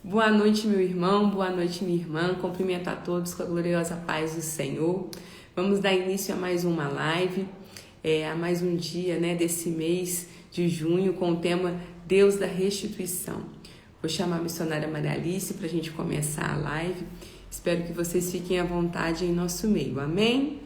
Boa noite, meu irmão, boa noite, minha irmã. Cumprimento a todos com a gloriosa paz do Senhor. Vamos dar início a mais uma live, a mais um dia, né, desse mês de junho com o tema Deus da Restituição. Vou chamar a missionária Maria Alice para a gente começar a live. Espero que vocês fiquem à vontade em nosso meio. Amém?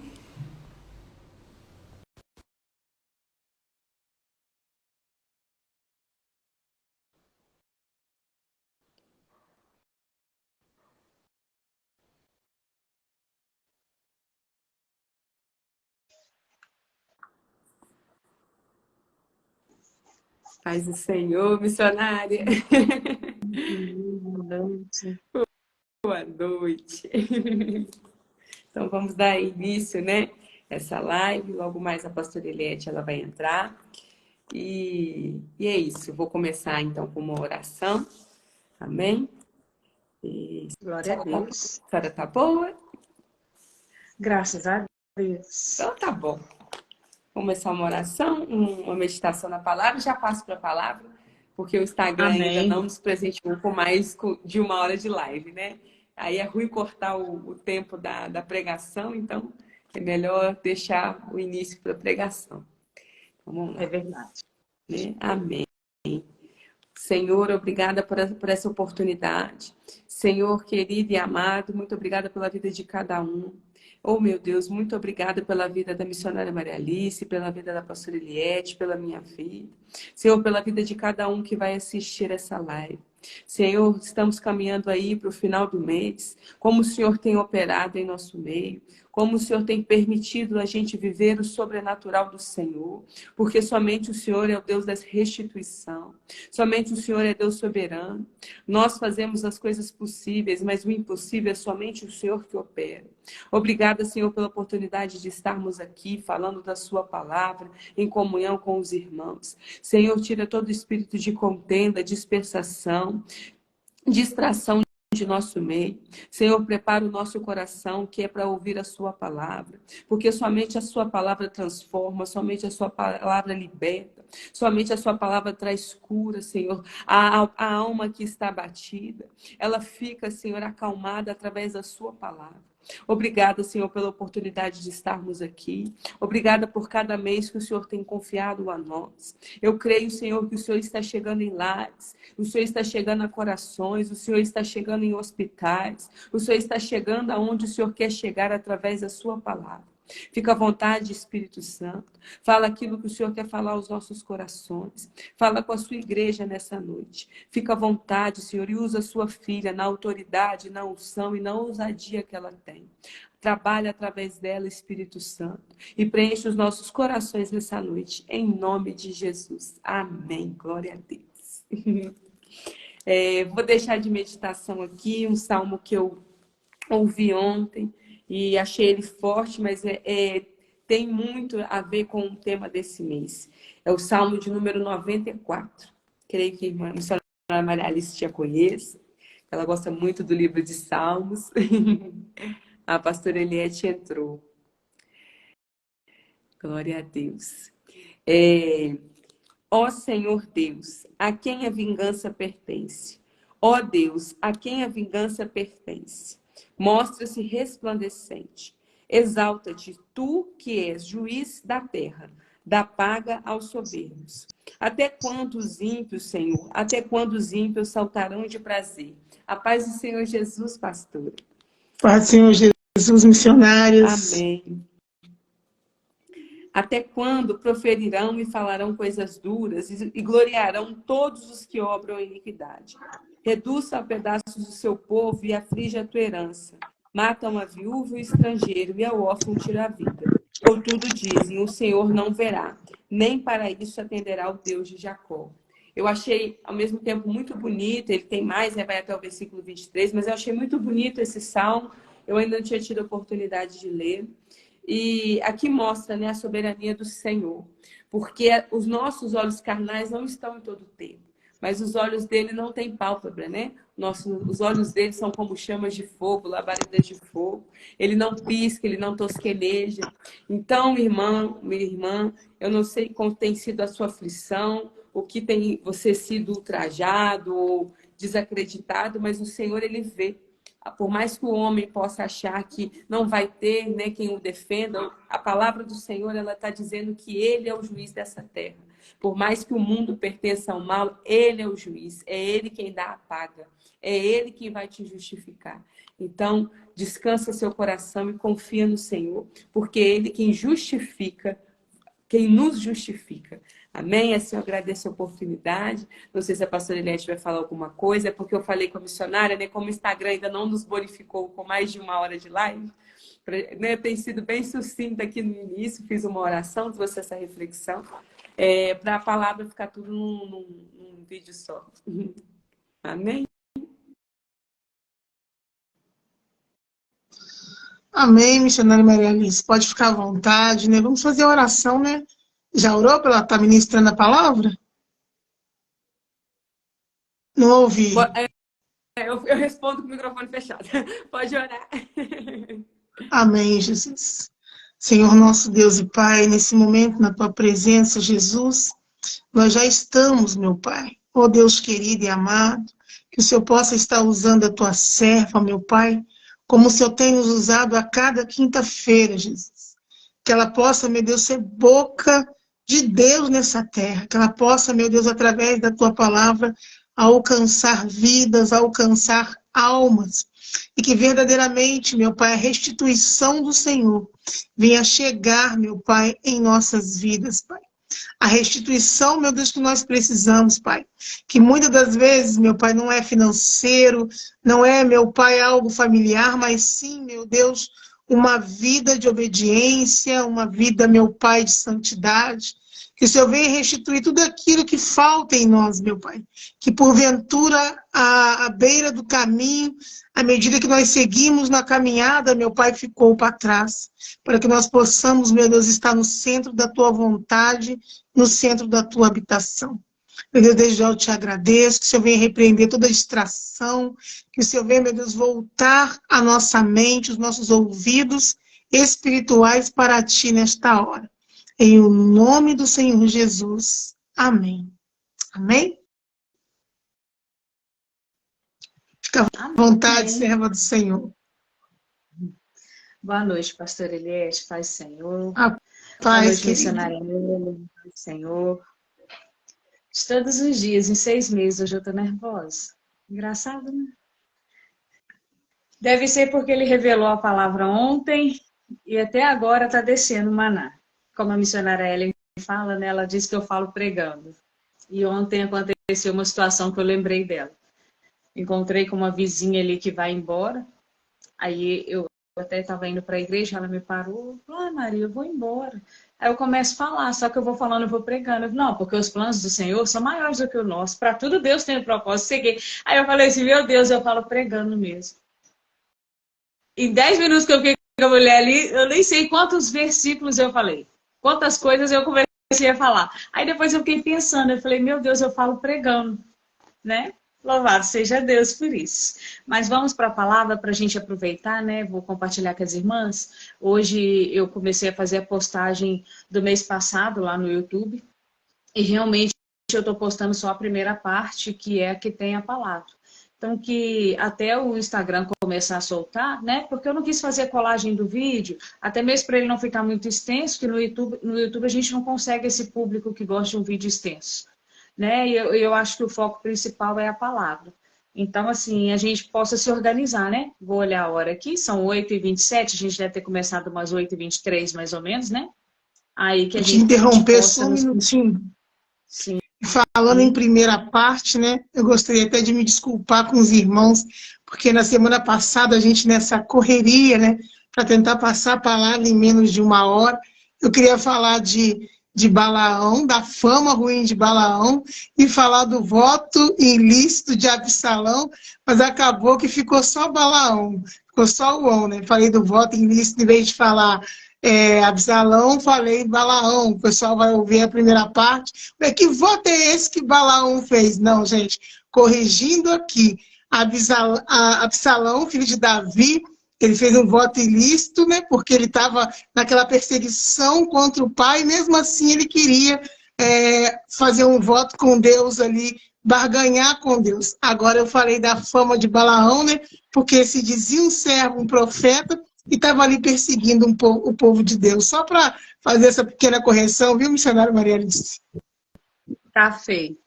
Paz do Senhor, missionária. Boa noite. Boa noite. Então vamos dar início, né? Essa live. Logo mais a pastora Eliette ela vai entrar. E é isso. Vou começar então com uma oração. Amém? Glória a Deus. A senhora tá boa? Graças a Deus. Então tá bom. Vou começar uma oração, uma meditação na palavra. Já passo para a palavra, porque o Instagram ainda Amém. não nos presenteou com mais de uma hora de live, né? Aí é ruim cortar o tempo da pregação, então é melhor deixar o início para a pregação. Vamos É lá, verdade. né? Amém. Senhor, obrigada por essa oportunidade. Senhor querido e amado, muito obrigada pela vida de cada um. Oh, meu Deus, muito obrigada pela vida da missionária Maria Alice, pela vida da pastora Eliette, pela minha vida. Senhor, pela vida de cada um que vai assistir essa live. Senhor, estamos caminhando aí para o final do mês. Como o Senhor tem operado em nosso meio, como o Senhor tem permitido a gente viver o sobrenatural do Senhor, porque somente o Senhor é o Deus da restituição, somente o Senhor é Deus soberano. Nós fazemos as coisas possíveis, mas o impossível é somente o Senhor que opera. Obrigada, Senhor, pela oportunidade de estarmos aqui falando da sua palavra, em comunhão com os irmãos. Senhor, tira todo espírito de contenda, dispersação, distração de nosso meio. Senhor, prepara o nosso coração, que é para ouvir a sua palavra, porque somente a sua palavra transforma, somente a sua palavra liberta, somente a sua palavra traz cura, Senhor. A alma que está abatida, ela fica, Senhor, acalmada através da sua palavra. Obrigada, Senhor, pela oportunidade de estarmos aqui. Obrigada por cada mês que o Senhor tem confiado a nós. Eu creio, Senhor, que o Senhor está chegando em lares, o Senhor está chegando a corações, o Senhor está chegando em hospitais, o Senhor está chegando aonde o Senhor quer chegar através da sua palavra. Fica à vontade, Espírito Santo. Fala aquilo que o Senhor quer falar aos nossos corações. Fala com a sua igreja nessa noite. Fica à vontade, Senhor, e usa a sua filha na autoridade, na unção e na ousadia que ela tem. Trabalha através dela, Espírito Santo, e preenche os nossos corações nessa noite, em nome de Jesus. Amém. Glória a Deus. Vou deixar de meditação aqui um salmo que eu ouvi ontem e achei ele forte, mas tem muito a ver com o tema desse mês. É o salmo de número 94. Creio que a missionária Maria Alice já conhece. Ela gosta muito do livro de Salmos. A pastora Eliette entrou. Glória a Deus. Ó Senhor Deus, a quem a vingança pertence? Ó Deus, a quem a vingança pertence? Mostra-se resplandecente. Exalta-te, tu que és juiz da terra, dá paga aos soberbos. Até quando os ímpios, Senhor, até quando os ímpios saltarão de prazer? A paz do Senhor Jesus, pastor. Paz do Senhor Jesus, missionários. Amém. Até quando proferirão e falarão coisas duras e gloriarão todos os que obram iniquidade? Reduz a pedaços o seu povo e aflige a tua herança. Matam a viúva e o estrangeiro e ao órfão tira a vida. Contudo dizem, o Senhor não verá, nem para isso atenderá o Deus de Jacó. Eu achei, ao mesmo tempo, muito bonito, ele tem mais, né, vai até o versículo 23, mas eu achei muito bonito esse salmo, eu ainda não tinha tido a oportunidade de ler. E aqui mostra, né, a soberania do Senhor, porque os nossos olhos carnais não estão em todo o tempo, mas os olhos dele não têm pálpebra, né? Os olhos dele são como chamas de fogo, labaredas de fogo. Ele não pisca, ele não tosqueneja. Então, irmão, minha irmã, eu não sei como tem sido a sua aflição, o que tem você sido ultrajado ou desacreditado, mas o Senhor, Ele vê. Por mais que o homem possa achar que não vai ter, né, quem o defenda, a palavra do Senhor, ela está dizendo que Ele é o juiz dessa terra. Por mais que o mundo pertença ao mal, Ele é o juiz, é Ele quem dá a paga, é Ele quem vai te justificar. Então, descansa seu coração e confia no Senhor, porque é Ele quem justifica, quem nos justifica. Amém? Assim eu agradeço a oportunidade. Não sei se a pastora Eliette vai falar alguma coisa, é porque eu falei com a missionária, né? Como o Instagram ainda não nos bonificou com mais de 1 hora de live, né? Tem sido bem sucinta aqui no início, fiz uma oração, trouxe essa reflexão, para a palavra ficar tudo num vídeo só. Amém? Amém, missionária Maria Alice. Pode ficar à vontade, né? Vamos fazer a oração, né? Já orou para ela estar ministrando a palavra? Não ouvi. Eu respondo com o microfone fechado. Pode orar. Amém, Jesus. Senhor nosso Deus e Pai, nesse momento, na Tua presença, Jesus, nós já estamos, meu Pai. Ó Deus querido e amado, que o Senhor possa estar usando a Tua serva, meu Pai, como o Senhor tem nos usado a cada quinta-feira, Jesus. Que ela possa, meu Deus, ser boca de Deus nessa terra. Que ela possa, meu Deus, através da Tua palavra, alcançar vidas, alcançar almas. E que verdadeiramente, meu Pai, a restituição do Senhor venha chegar, meu Pai, em nossas vidas, Pai. A restituição, meu Deus, que nós precisamos, Pai. Que muitas das vezes, meu Pai, não é financeiro, não é, meu Pai, algo familiar, mas sim, meu Deus, uma vida de obediência, uma vida, meu Pai, de santidade. Que o Senhor venha restituir tudo aquilo que falta em nós, meu Pai. Que porventura, à beira do caminho, à medida que nós seguimos na caminhada, meu Pai, ficou para trás. Para que nós possamos, meu Deus, estar no centro da Tua vontade, no centro da Tua habitação. Meu Deus, desde já eu te agradeço, que o Senhor venha repreender toda distração, que o Senhor venha, meu Deus, voltar a nossa mente, os nossos ouvidos espirituais para Ti nesta hora. Em o nome do Senhor Jesus. Amém. Amém? Fica à vontade, serva do Senhor. Boa noite, pastora Eliette, paz do Senhor. A Boa paz, noite, querida. missionária Helena, paz do Senhor. De todos os dias, em 6 meses, hoje eu estou nervosa. Engraçado, né? Deve ser porque ele revelou a palavra ontem e até agora está descendo o maná. Como a missionária Ellen fala, né? Ela diz que eu falo pregando. E ontem aconteceu uma situação que eu lembrei dela. Encontrei com uma vizinha ali que vai embora. Aí eu até estava indo para a igreja, ela me parou. Falou, Maria, eu vou embora. Aí eu começo a falar, só que eu vou falando, eu vou pregando. Não, porque os planos do Senhor são maiores do que o nosso. Para tudo Deus tem um propósito. Seguir. Aí eu falei assim, meu Deus, eu falo pregando mesmo. Em 10 minutos que eu fiquei com a mulher ali, eu nem sei quantos versículos eu falei. Quantas coisas eu comecei a falar. Aí depois eu fiquei pensando, eu falei, meu Deus, eu falo pregando, né? Louvado seja Deus por isso. Mas vamos para a palavra para a gente aproveitar, né? Vou compartilhar com as irmãs. Hoje eu comecei a fazer a postagem do mês passado lá no YouTube. E realmente eu estou postando só a primeira parte, que é a que tem a palavra. Então, que até o Instagram começar a soltar, né? Porque eu não quis fazer a colagem do vídeo, até mesmo para ele não ficar muito extenso, que no YouTube a gente não consegue esse público que gosta de um vídeo extenso. Né? E eu acho que o foco principal é a palavra. Então, assim, a gente possa se organizar, né? Vou olhar a hora aqui, são 8h27, a gente deve ter começado umas 8h23, mais ou menos, né? Aí que a gente interromper só um minutinho. Sim. Falando em primeira parte, né? Eu gostaria até de me desculpar com os irmãos, porque na semana passada a gente, nessa correria, né? Para tentar passar a palavra em menos de 1 hora, eu queria falar de Balaão, da fama ruim de Balaão, e falar do voto ilícito de Absalão, mas acabou que ficou só Balaão, ficou só o on, né? Falei do voto ilícito, em vez de falar Absalão, falei Balaão, o pessoal vai ouvir a primeira parte. Mas que voto é esse que Balaão fez? Não, gente, corrigindo aqui, Absalão, filho de Davi, ele fez um voto ilícito, né, porque ele estava naquela perseguição contra o pai, e mesmo assim ele queria fazer um voto com Deus ali barganhar com Deus. Agora eu falei da fama de Balaão, né? Porque se dizia um servo, um profeta, e estava ali perseguindo o povo de Deus. Só para fazer essa pequena correção, viu, missionária Maria Alice? Tá feito.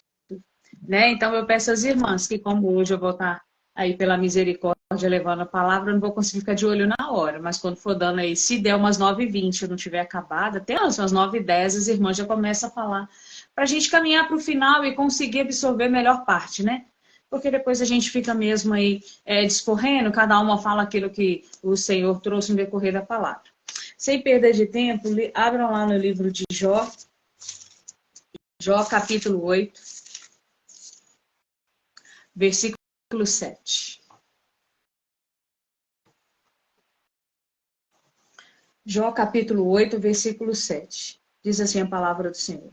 Né? Então eu peço às irmãs que, como hoje eu vou estar aí pela misericórdia levando a palavra, eu não vou conseguir ficar de olho na hora, mas quando for dando aí, se der umas 9h20 eu não tiver acabado, até umas 9h10 as irmãs já começam a falar, para a gente caminhar para o final e conseguir absorver a melhor parte, né? Porque depois a gente fica mesmo aí discorrendo, cada uma fala aquilo que o Senhor trouxe no decorrer da palavra. Sem perda de tempo, abram lá no livro de Jó, Jó capítulo 8, versículo 7. Jó capítulo 8, versículo 7. Diz assim a palavra do Senhor.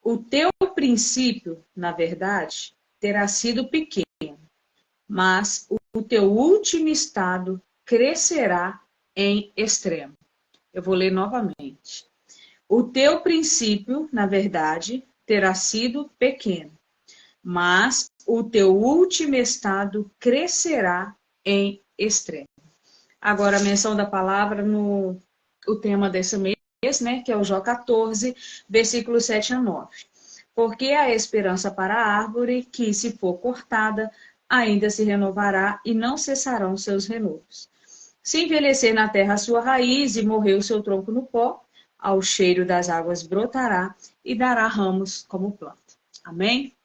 O teu princípio, na verdade, terá sido pequeno, mas o teu último estado crescerá em extremo. Eu vou ler novamente. O teu princípio, na verdade, terá sido pequeno, mas o teu último estado crescerá em extremo. Agora, a menção da palavra no o tema desse mês, né, que é o Jó 14, versículos 7 a 9. Porque há esperança para a árvore que, se for cortada, ainda se renovará e não cessarão seus renovos. Se envelhecer na terra a sua raiz e morrer o seu tronco no pó, ao cheiro das águas brotará e dará ramos como planta. Amém?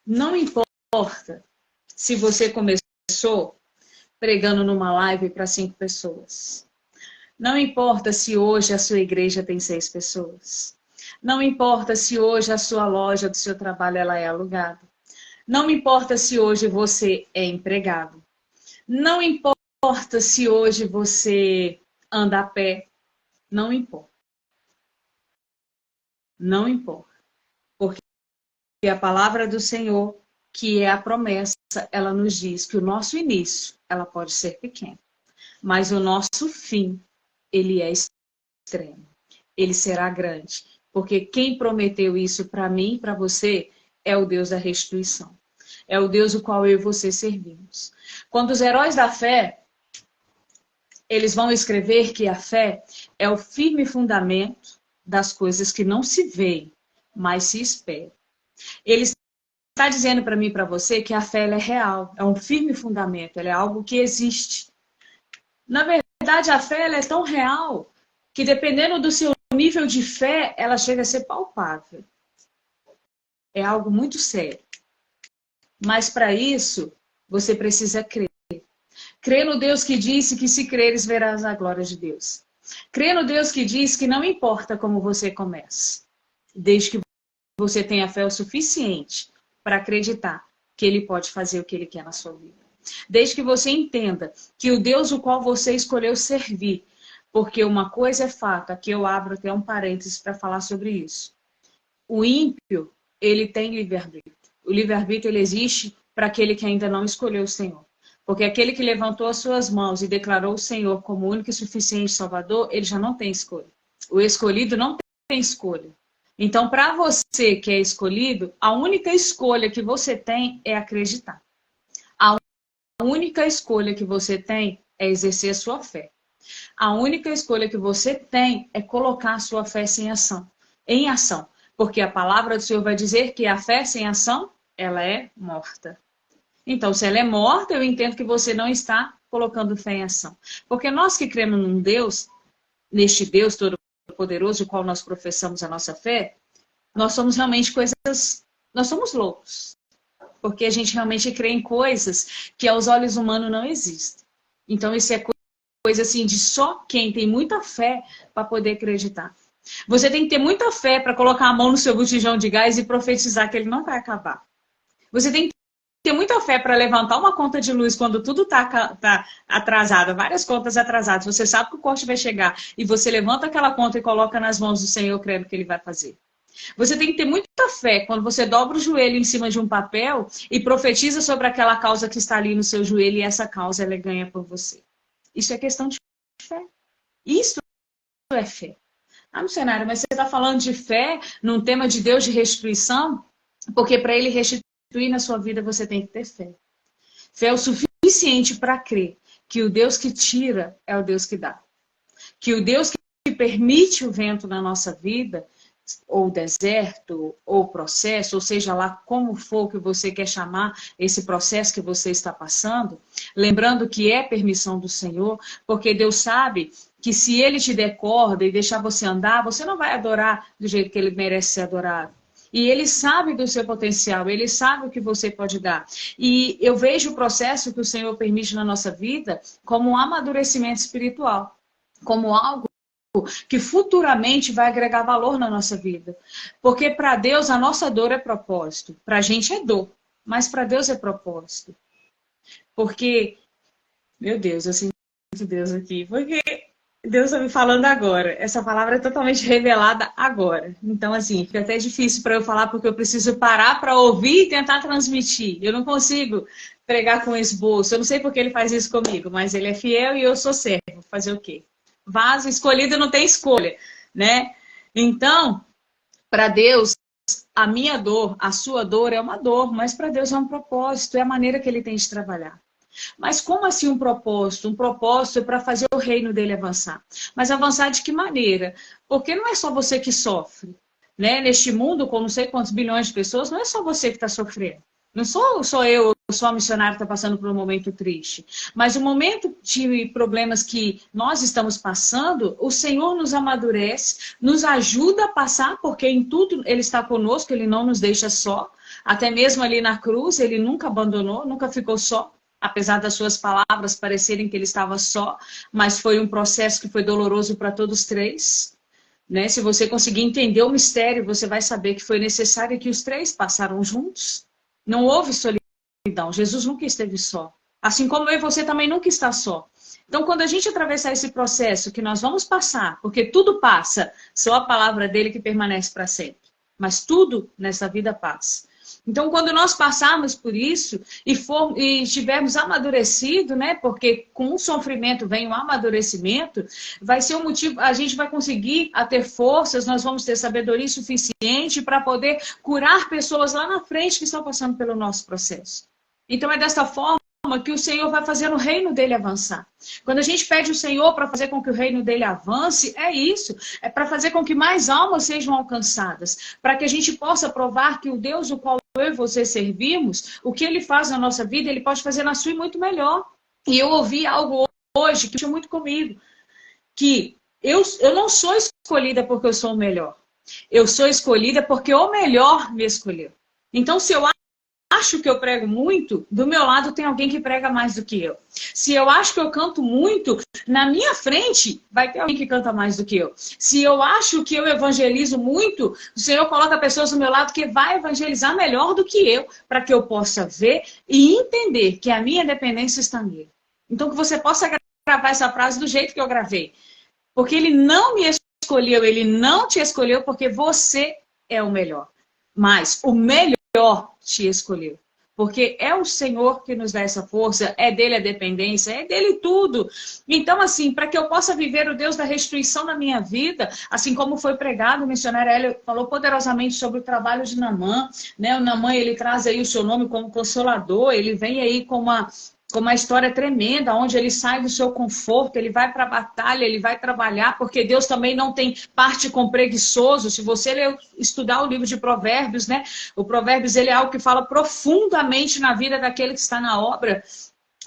Não importa se você começou pregando numa live para 5 pessoas. Não importa se hoje a sua igreja tem 6 pessoas. Não importa se hoje a sua loja do seu trabalho ela é alugada. Não importa se hoje você é empregado. Não importa se hoje você anda a pé. Não importa. Não importa. Porque a palavra do Senhor, que é a promessa, ela nos diz que o nosso início, ela pode ser pequeno, mas o nosso fim, ele é extremo. Ele será grande. Porque quem prometeu isso para mim e para você é o Deus da restituição. É o Deus o qual eu e você servimos. Quando os heróis da fé, eles vão escrever que a fé é o firme fundamento das coisas que não se veem, mas se esperam. Ele está dizendo para mim e para você que a fé ela é real, é um firme fundamento, ela é algo que existe. Na verdade, a fé ela é tão real que, dependendo do seu nível de fé, ela chega a ser palpável. É algo muito sério. Mas para isso, você precisa crer. Crer no Deus que disse que se creres verás a glória de Deus. Crer no Deus que diz que não importa como você começa, desde que você tenha fé o suficiente para acreditar que Ele pode fazer o que Ele quer na sua vida. Desde que você entenda que o Deus o qual você escolheu servir, porque uma coisa é fato, aqui eu abro até um parênteses para falar sobre isso. O ímpio, ele tem livre-arbítrio. O livre-arbítrio ele existe para aquele que ainda não escolheu o Senhor. Porque aquele que levantou as suas mãos e declarou o Senhor como único e suficiente Salvador, ele já não tem escolha. O escolhido não tem escolha. Então, para você que é escolhido, a única escolha que você tem é acreditar. A única escolha que você tem é exercer a sua fé. A única escolha que você tem é colocar a sua fé em ação. Porque a palavra do Senhor vai dizer que a fé sem ação, ela é morta. Então, se ela é morta, eu entendo que você não está colocando fé em ação. Porque nós que cremos num Deus, neste Deus Todo-Poderoso, o qual nós professamos a nossa fé, nós somos realmente nós somos loucos. Porque a gente realmente crê em coisas que aos olhos humanos não existem. Então, isso é coisa assim de só quem tem muita fé para poder acreditar. Você tem que ter muita fé para colocar a mão no seu botijão de gás e profetizar que ele não vai acabar. Você tem que ter muita fé para levantar uma conta de luz quando tudo está atrasado, várias contas atrasadas. Você sabe que o corte vai chegar e você levanta aquela conta e coloca nas mãos do Senhor crendo que Ele vai fazer. Você tem que ter muita fé quando você dobra o joelho em cima de um papel e profetiza sobre aquela causa que está ali no seu joelho e essa causa ela é ganha por você. Isso é questão de fé. Isso é fé. Ah, missionário, mas você está falando de fé num tema de Deus de restituição? Porque para ele restituir na sua vida, você tem que ter fé. Fé é o suficiente para crer que o Deus que tira é o Deus que dá. Que o Deus que permite o vento na nossa vida, ou deserto, ou processo, ou seja lá como for que você quer chamar esse processo que você está passando, lembrando que é permissão do Senhor, porque Deus sabe que se Ele te der corda e deixar você andar, você não vai adorar do jeito que Ele merece ser adorado. E Ele sabe do seu potencial, Ele sabe o que você pode dar. E eu vejo o processo que o Senhor permite na nossa vida como um amadurecimento espiritual, como algo que futuramente vai agregar valor na nossa vida. Porque para Deus a nossa dor é propósito. Para a gente é dor, mas para Deus é propósito. Porque, meu Deus, eu sinto Deus aqui. Porque Deus está me falando agora. Essa palavra é totalmente revelada agora. Então, assim, fica até difícil para eu falar porque eu preciso parar para ouvir e tentar transmitir. Eu não consigo pregar com esboço. Eu não sei porque ele faz isso comigo, mas ele é fiel e eu sou servo. Fazer o quê? Vaso escolhido não tem escolha, né? Então, para Deus, a minha dor, a sua dor é uma dor, mas para Deus é um propósito, é a maneira que Ele tem de trabalhar. Mas como assim um propósito? Um propósito é para fazer o reino dele avançar. Mas avançar de que maneira? Porque não é só você que sofre, né? Neste mundo, com não sei quantos bilhões de pessoas, não é só você que está sofrendo. Não sou eu sou a missionária que está passando por um momento triste. Mas o momento de problemas que nós estamos passando, o Senhor nos amadurece, nos ajuda a passar, porque em tudo Ele está conosco, Ele não nos deixa só. Até mesmo ali na cruz, Ele nunca abandonou, nunca ficou só. Apesar das suas palavras parecerem que Ele estava só, mas foi um processo que foi doloroso para todos três. Né? Se você conseguir entender o mistério, você vai saber que foi necessário que os três passaram juntos. Não houve solidão. Jesus nunca esteve só. Assim como eu e você também nunca está só. Então, quando a gente atravessar esse processo que nós vamos passar, porque tudo passa, só a palavra dele que permanece para sempre. Mas tudo nessa vida passa. Então, quando nós passarmos por isso e estivermos amadurecido, né? Porque com o sofrimento vem o amadurecimento, vai ser um motivo, a gente vai conseguir a ter forças, nós vamos ter sabedoria suficiente para poder curar pessoas lá na frente que estão passando pelo nosso processo. Então, é dessa forma que o Senhor vai fazer o reino dele avançar. Quando a gente pede o Senhor para fazer com que o reino dele avance, é isso. É para fazer com que mais almas sejam alcançadas. Para que a gente possa provar que o Deus o qual eu e você servimos, o que ele faz na nossa vida, ele pode fazer na sua e muito melhor. E eu ouvi algo hoje que mexeu muito comigo. Que eu não sou escolhida porque eu sou o melhor. Eu sou escolhida porque o melhor me escolheu. Então, se eu acho que eu prego muito, do meu lado tem alguém que prega mais do que eu. Se eu acho que eu canto muito, na minha frente vai ter alguém que canta mais do que eu. Se eu acho que eu evangelizo muito, o Senhor coloca pessoas do meu lado que vai evangelizar melhor do que eu, para que eu possa ver e entender que a minha dependência está nele. Então que você possa gravar essa frase do jeito que eu gravei. Porque ele não me escolheu, ele não te escolheu porque você é o melhor. Mas o melhor te escolheu. Porque é o Senhor que nos dá essa força, é dele a dependência, é dele tudo. Então, assim, para que eu possa viver o Deus da restituição na minha vida, assim como foi pregado, o missionário Hélio falou poderosamente sobre o trabalho de Naamã, né? O Naamã, ele traz aí o seu nome como consolador, ele vem aí com uma história tremenda, onde ele sai do seu conforto, ele vai para a batalha, ele vai trabalhar, porque Deus também não tem parte com preguiçoso. Se você estudar o livro de Provérbios, né? O Provérbios, ele é algo que fala profundamente na vida daquele que está na obra,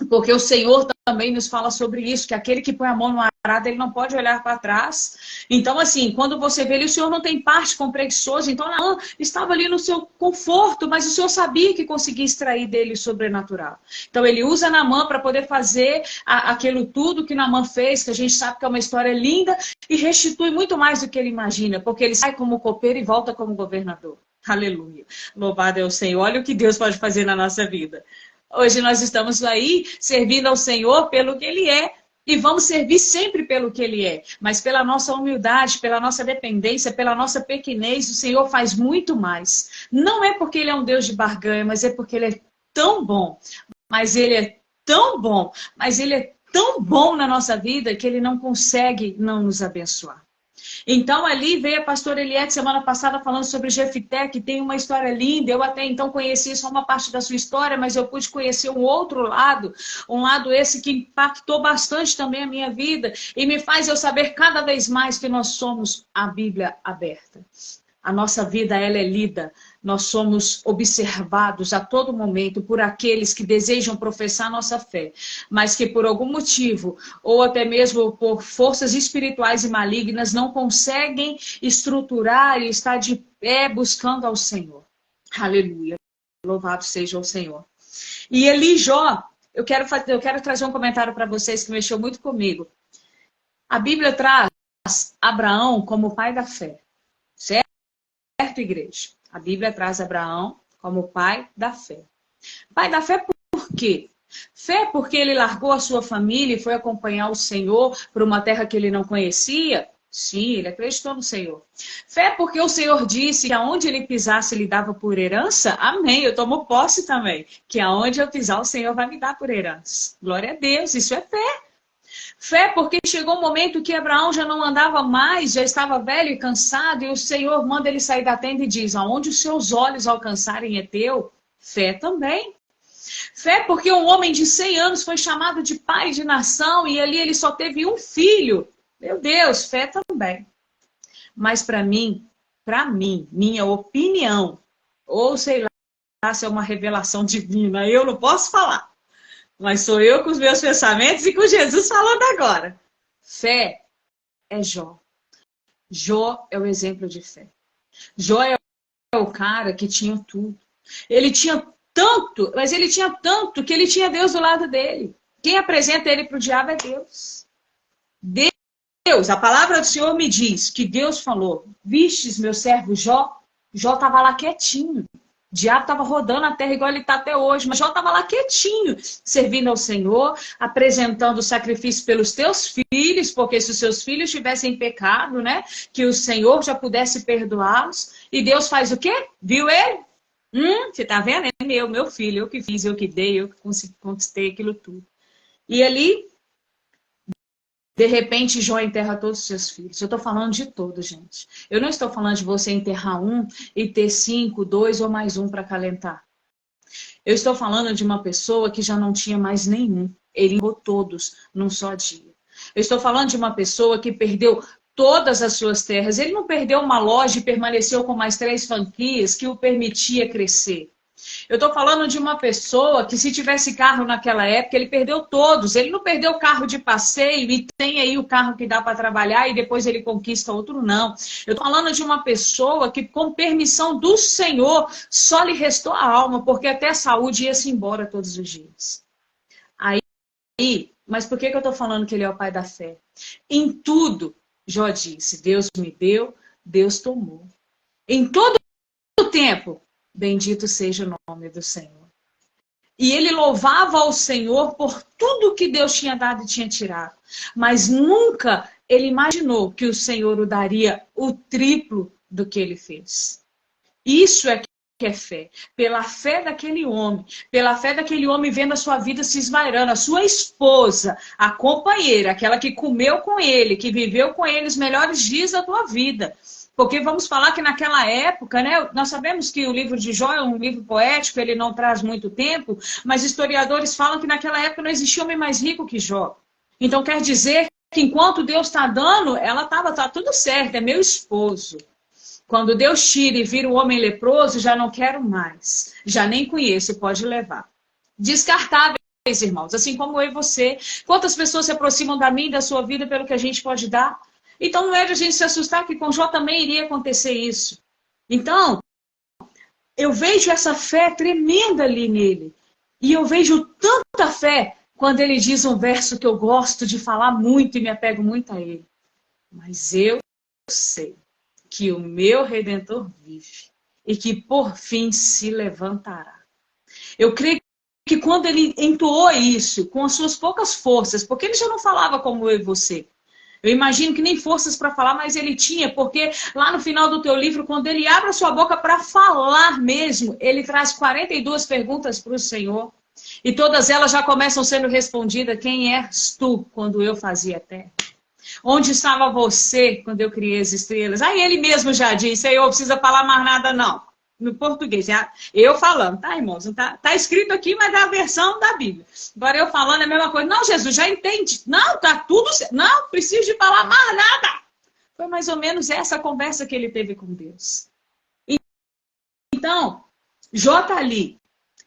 porque o Senhor também nos fala sobre isso, que aquele que põe a mão no arado, ele não pode olhar para trás. Então, assim, quando você vê ele, o Senhor não tem parte com preguiçoso. Então, Naamã estava ali no seu conforto, mas o Senhor sabia que conseguia extrair dele o sobrenatural. Então, ele usa Naamã para poder fazer aquilo tudo que Naamã fez, que a gente sabe que é uma história linda, e restitui muito mais do que ele imagina, porque ele sai como copeiro e volta como governador. Aleluia. Louvado é o Senhor. Olha o que Deus pode fazer na nossa vida. Hoje nós estamos aí servindo ao Senhor pelo que Ele é. E vamos servir sempre pelo que Ele é. Mas pela nossa humildade, pela nossa dependência, pela nossa pequenez, o Senhor faz muito mais. Não é porque Ele é um Deus de barganha, mas é porque Ele é tão bom. Mas Ele é tão bom. Mas Ele é tão bom na nossa vida que Ele não consegue não nos abençoar. Então ali veio a pastora Eliette semana passada falando sobre Jefité, que tem uma história linda. Eu até então conheci só uma parte da sua história, mas eu pude conhecer um outro lado, um lado esse que impactou bastante também a minha vida e me faz eu saber cada vez mais que nós somos a Bíblia aberta. A nossa vida, ela é lida. Nós somos observados a todo momento por aqueles que desejam professar nossa fé, mas que por algum motivo, ou até mesmo por forças espirituais e malignas, não conseguem estruturar e estar de pé buscando ao Senhor. Aleluia. Louvado seja o Senhor. E ali, Jó, eu quero trazer um comentário para vocês que mexeu muito comigo. A Bíblia traz Abraão como pai da fé. Certo, igreja? A Bíblia traz Abraão como pai da fé. Pai da fé por quê? Fé porque ele largou a sua família e foi acompanhar o Senhor para uma terra que ele não conhecia? Sim, ele acreditou no Senhor. Fé porque o Senhor disse que aonde ele pisasse ele dava por herança? Amém, eu tomo posse também. Que aonde eu pisar o Senhor vai me dar por herança. Glória a Deus, isso é fé. Fé porque chegou um momento que Abraão já não andava mais, já estava velho e cansado, e o Senhor manda ele sair da tenda e diz, aonde os seus olhos alcançarem é teu. Fé também. Fé porque um homem de 100 anos foi chamado de pai de nação, e ali ele só teve um filho. Meu Deus, fé também. Mas para mim, minha opinião, ou sei lá se é uma revelação divina, eu não posso falar. Mas sou eu com os meus pensamentos e com Jesus falando agora. Fé é Jó. Jó é o exemplo de fé. Jó é o cara que tinha tudo. Ele tinha tanto, mas ele tinha tanto que ele tinha Deus do lado dele. Quem apresenta ele para o diabo é Deus. Deus, a palavra do Senhor me diz que Deus falou, vistes meu servo Jó? Jó estava lá quietinho. O diabo estava rodando a terra igual ele está até hoje, mas Jó estava lá quietinho, servindo ao Senhor, apresentando o sacrifício pelos teus filhos, porque se os seus filhos tivessem pecado, né, que o Senhor já pudesse perdoá-los. E Deus faz o quê? Viu ele? Você está vendo? É meu filho, eu que fiz, eu que dei, eu que conquistei aquilo tudo. E ali, de repente, Jó enterra todos os seus filhos. Eu estou falando de todos, gente. Eu não estou falando de você enterrar um e ter 5, 2 ou mais um para acalentar. Eu estou falando de uma pessoa que já não tinha mais nenhum. Ele enterrou todos num só dia. Eu estou falando de uma pessoa que perdeu todas as suas terras. Ele não perdeu uma loja e permaneceu com mais 3 franquias que o permitia crescer. Eu estou falando de uma pessoa que se tivesse carro naquela época, ele perdeu todos. Ele não perdeu o carro de passeio e tem aí o carro que dá para trabalhar e depois ele conquista outro, não. Eu estou falando de uma pessoa que, com permissão do Senhor, só lhe restou a alma, porque até a saúde ia-se embora todos os dias. Mas por que eu estou falando que ele é o pai da fé? Em tudo, Jó disse, Deus me deu, Deus tomou. Em todo o tempo, bendito seja o nome do Senhor. E ele louvava ao Senhor por tudo que Deus tinha dado e tinha tirado. Mas nunca ele imaginou que o Senhor o daria o triplo do que ele fez. Isso é que é fé. Pela fé daquele homem. Pela fé daquele homem vendo a sua vida se esvairando. A sua esposa, a companheira, aquela que comeu com ele, que viveu com ele os melhores dias da tua vida. Porque vamos falar que naquela época, né, nós sabemos que o livro de Jó é um livro poético, ele não traz muito tempo, mas historiadores falam que naquela época não existia homem mais rico que Jó. Então quer dizer que enquanto Deus está dando, ela tá tudo certo, é meu esposo. Quando Deus tira e vira o homem leproso, já não quero mais, já nem conheço, pode levar. Descartáveis, irmãos, assim como eu e você. Quantas pessoas se aproximam da minha e da sua vida pelo que a gente pode dar? Então não é de a gente se assustar que com Jó também iria acontecer isso. Então, eu vejo essa fé tremenda ali nele. E eu vejo tanta fé quando ele diz um verso que eu gosto de falar muito e me apego muito a ele. Mas eu sei que o meu Redentor vive e que por fim se levantará. Eu creio que quando ele entoou isso, com as suas poucas forças, porque ele já não falava como eu e você, eu imagino que nem forças para falar, mas ele tinha, porque lá no final do teu livro, quando ele abre a sua boca para falar mesmo, ele traz 42 perguntas para o Senhor. E todas elas já começam sendo respondidas, quem és tu, quando eu fazia a terra? Onde estava você quando eu criei as estrelas? Aí ele mesmo já disse, aí eu não precisa falar mais nada não. No português, eu falando, tá, irmãos? Tá escrito aqui, mas é a versão da Bíblia. Agora eu falando é a mesma coisa. Não, Jesus, já entende. Não, tá tudo certo. Não, preciso de falar mais nada. Foi mais ou menos essa conversa que ele teve com Deus. Então, Jó tá ali,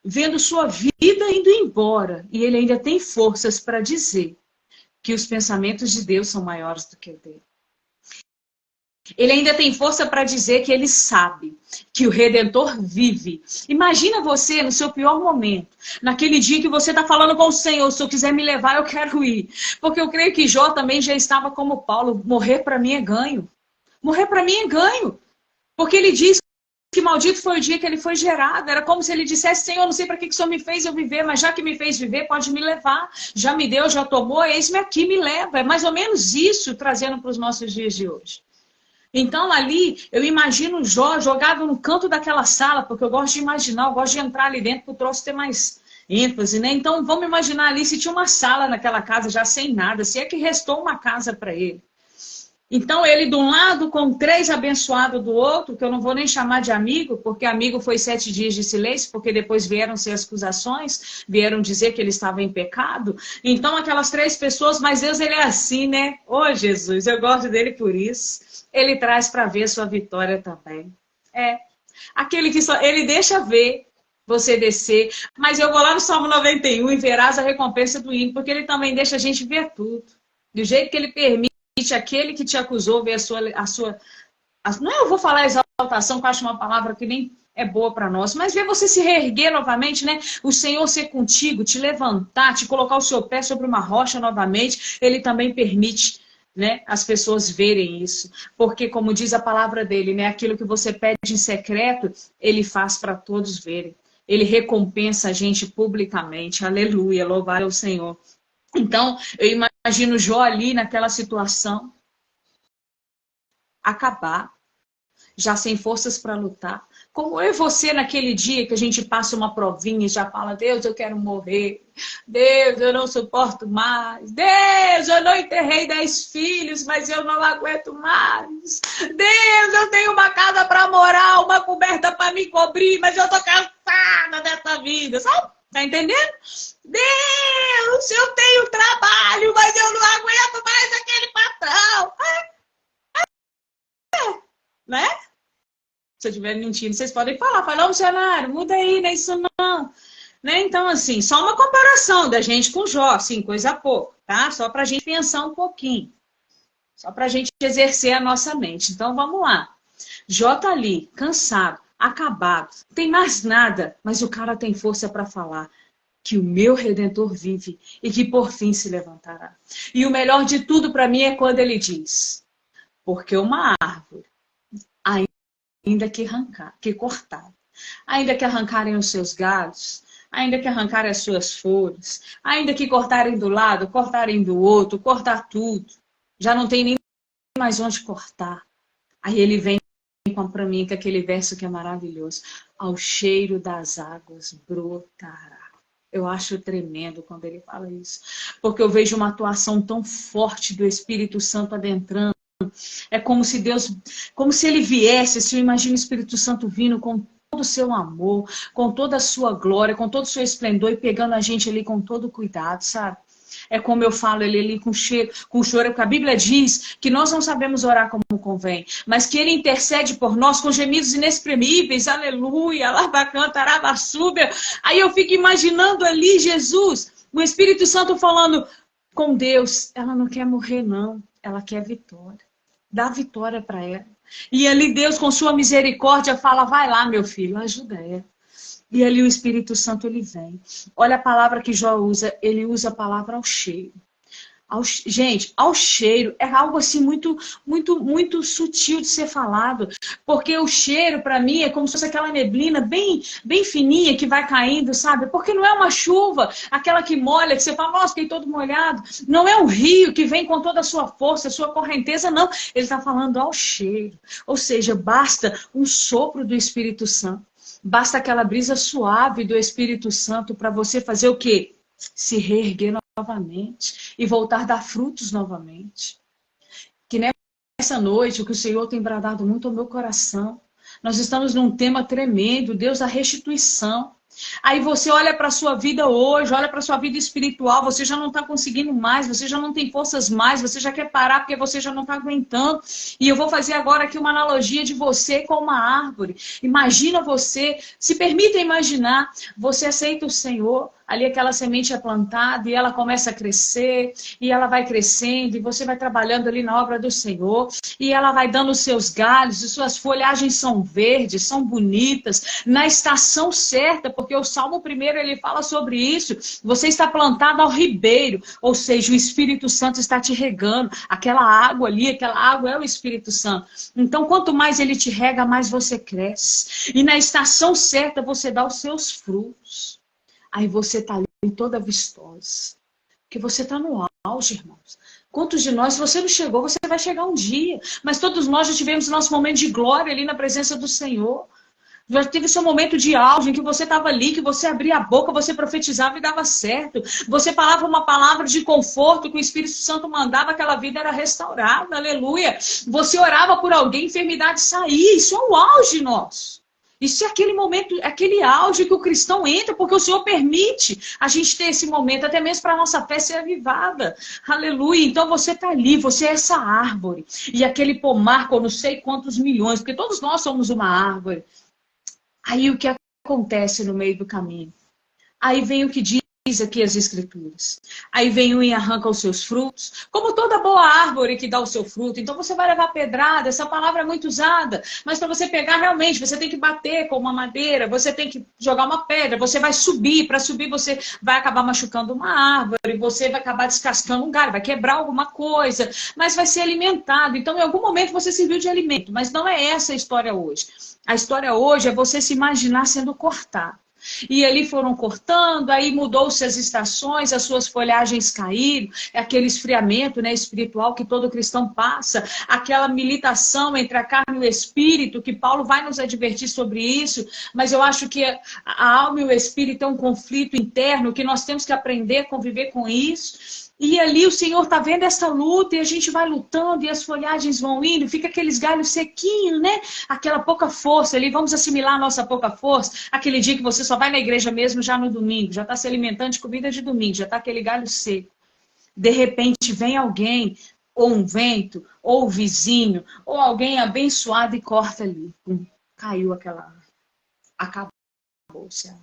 vendo sua vida indo embora, e ele ainda tem forças para dizer que os pensamentos de Deus são maiores do que o dele. Ele ainda tem força para dizer que ele sabe que o Redentor vive. Imagina você no seu pior momento, naquele dia que você está falando com o Senhor, se eu quiser me levar, eu quero ir. Porque eu creio que Jó também já estava como Paulo, morrer para mim é ganho. Morrer para mim é ganho. Porque ele diz que maldito foi o dia que ele foi gerado. Era como se ele dissesse, Senhor, não sei para que o Senhor me fez eu viver, mas já que me fez viver, pode me levar. Já me deu, já tomou, eis-me aqui, me leva. É mais ou menos isso trazendo para os nossos dias de hoje. Então ali, eu imagino Jó jogado no canto daquela sala, porque eu gosto de imaginar, eu gosto de entrar ali dentro para o troço ter mais ênfase, né? Então vamos imaginar ali se tinha uma sala naquela casa já sem nada, se é que restou uma casa para ele. Então ele de um lado com 3 abençoados do outro, que eu não vou nem chamar de amigo, porque amigo foi 7 dias de silêncio, porque depois vieram ser as acusações, vieram dizer que ele estava em pecado. Então aquelas 3 pessoas, mas Deus ele é assim, né? Ô Jesus, eu gosto dele por isso. Ele traz para ver sua vitória também. É. Aquele que só ele deixa ver você descer. Mas eu vou lá no Salmo 91 e verás a recompensa do ímpio, porque ele também deixa a gente ver tudo. Do jeito que ele permite aquele que te acusou ver a sua não é, eu vou falar exaltação, que eu acho uma palavra que nem é boa para nós, mas ver você se reerguer novamente, né? O Senhor ser contigo, te levantar, te colocar o seu pé sobre uma rocha novamente, ele também permite, né, as pessoas verem isso. Porque, como diz a palavra dele, né, aquilo que você pede em secreto, ele faz para todos verem. Ele recompensa a gente publicamente. Aleluia, louvar ao Senhor. Então, eu imagino Jó ali naquela situação, acabar, já sem forças para lutar. Como eu e você naquele dia que a gente passa uma provinha e já fala, Deus, eu quero morrer. Deus, eu não suporto mais. Deus, eu não enterrei 10 filhos, mas eu não aguento mais. Deus, eu tenho uma casa para morar, uma coberta para me cobrir, mas eu tô cansada dessa vida, sabe? Tá entendendo? Deus, eu tenho trabalho, mas eu não aguento mais aquele patrão. Né? Se eu estiver mentindo, vocês podem falar. Fala, missionário, muda aí, não é isso não. Né? Então, assim, só uma comparação da gente com Jó, assim, coisa pouca, tá? Só pra gente pensar um pouquinho. Só pra gente exercer a nossa mente. Então, vamos lá. Jó tá ali, cansado, acabado, não tem mais nada, mas o cara tem força para falar que o meu Redentor vive e que por fim se levantará. E o melhor de tudo para mim é quando ele diz, porque uma árvore, ainda que arrancar, que cortar, ainda que arrancarem os seus galhos, ainda que arrancarem as suas folhas, ainda que cortarem do lado, cortarem do outro, cortar tudo, já não tem nem mais onde cortar. Aí ele vem para mim com aquele verso que é maravilhoso. Ao cheiro das águas brotará. Eu acho tremendo quando ele fala isso. Porque eu vejo uma atuação tão forte do Espírito Santo adentrando. É como se Deus, como se ele viesse, se eu imagino o Espírito Santo vindo com todo o seu amor, com toda a sua glória, com todo o seu esplendor e pegando a gente ali com todo cuidado, sabe? É como eu falo, ele ali com choro, porque a Bíblia diz que nós não sabemos orar como convém, mas que ele intercede por nós com gemidos inexprimíveis, aleluia, alabacanta, arabaçúbia. Aí eu fico imaginando ali Jesus, o Espírito Santo falando com Deus, ela não quer morrer não, ela quer vitória, dá vitória para ela. E ali Deus com sua misericórdia fala, vai lá meu filho, ajuda ela. E ali o Espírito Santo, ele vem. Olha a palavra que Jó usa, ele usa a palavra ao cheiro. Gente, ao cheiro é algo assim muito, muito, muito sutil de ser falado. Porque o cheiro, para mim, é como se fosse aquela neblina bem, bem fininha que vai caindo, sabe? Porque não é uma chuva, aquela que molha, que você fala, nossa, fiquei todo molhado. Não é um rio que vem com toda a sua força, a sua correnteza, não. Ele está falando ao cheiro. Ou seja, basta um sopro do Espírito Santo. Basta aquela brisa suave do Espírito Santo para você fazer o quê? Se reerguer novamente e voltar a dar frutos novamente. que nessa noite o que o Senhor tem bradado muito ao meu coração. Nós estamos num tema tremendo, Deus da restituição. Aí você olha para a sua vida hoje, olha para a sua vida espiritual, você já não está conseguindo mais, você já não tem forças mais, você já quer parar porque você já não está aguentando. E eu vou fazer agora aqui uma analogia de você com uma árvore. Imagina você, se permita imaginar, você aceita o Senhor, ali aquela semente é plantada e ela começa a crescer, e ela vai crescendo, e você vai trabalhando ali na obra do Senhor, e ela vai dando os seus galhos, e suas folhagens são verdes, são bonitas, na estação certa, porque o Salmo 1 ele fala sobre isso, você está plantado ao ribeiro, ou seja, o Espírito Santo está te regando, aquela água ali, aquela água é o Espírito Santo. Então, quanto mais ele te rega, mais você cresce, e na estação certa você dá os seus frutos. Aí você está ali toda vistosa. Porque você está no auge, irmãos. Quantos de nós, se você não chegou, você vai chegar um dia. Mas todos nós já tivemos nosso momento de glória ali na presença do Senhor. Já teve seu momento de auge, em que você estava ali, que você abria a boca, você profetizava e dava certo. Você falava uma palavra de conforto que o Espírito Santo mandava, aquela vida era restaurada, aleluia. Você orava por alguém, enfermidade saía. Isso é o auge nosso. Isso é aquele momento, aquele auge que o cristão entra, porque o Senhor permite a gente ter esse momento, até mesmo para a nossa fé ser avivada. Aleluia. Então você está ali, você é essa árvore. E aquele pomar com não sei quantos milhões, porque todos nós somos uma árvore. Aí o que acontece no meio do caminho? Aí vem o que diz aqui as Escrituras. Aí vem um e arranca os seus frutos, como toda boa árvore que dá o seu fruto. Então você vai levar pedrada, essa palavra é muito usada, mas para você pegar realmente, você tem que bater com uma madeira, você tem que jogar uma pedra, você vai subir, para subir você vai acabar machucando uma árvore, você vai acabar descascando um galho, vai quebrar alguma coisa, mas vai ser alimentado. Então em algum momento você serviu de alimento, mas não é essa a história hoje. A história hoje é você se imaginar sendo cortado. E ali foram cortando, aí mudou-se as estações, as suas folhagens caíram, é aquele esfriamento, né, espiritual que todo cristão passa, aquela militação entre a carne e o espírito, que Paulo vai nos advertir sobre isso, mas eu acho que a alma e o espírito é um conflito interno, que nós temos que aprender a conviver com isso. E ali o Senhor está vendo essa luta e a gente vai lutando e as folhagens vão indo, fica aqueles galhos sequinhos, né? Aquela pouca força ali, vamos assimilar a nossa pouca força. Aquele dia que você só vai na igreja mesmo já no domingo, já está se alimentando de comida de domingo, já está aquele galho seco. De repente vem alguém, ou um vento, ou o vizinho, ou alguém abençoado e corta ali. Caiu aquela... Acabou-se.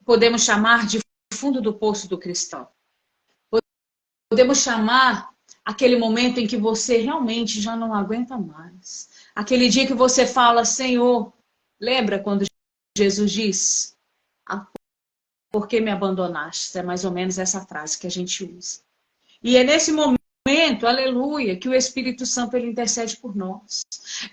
Podemos chamar de fundo do poço do cristão. Podemos chamar aquele momento em que você realmente já não aguenta mais. Aquele dia que você fala, Senhor, lembra quando Jesus diz, por que me abandonaste? É mais ou menos essa frase que a gente usa. E é nesse momento, aleluia, que o Espírito Santo ele intercede por nós.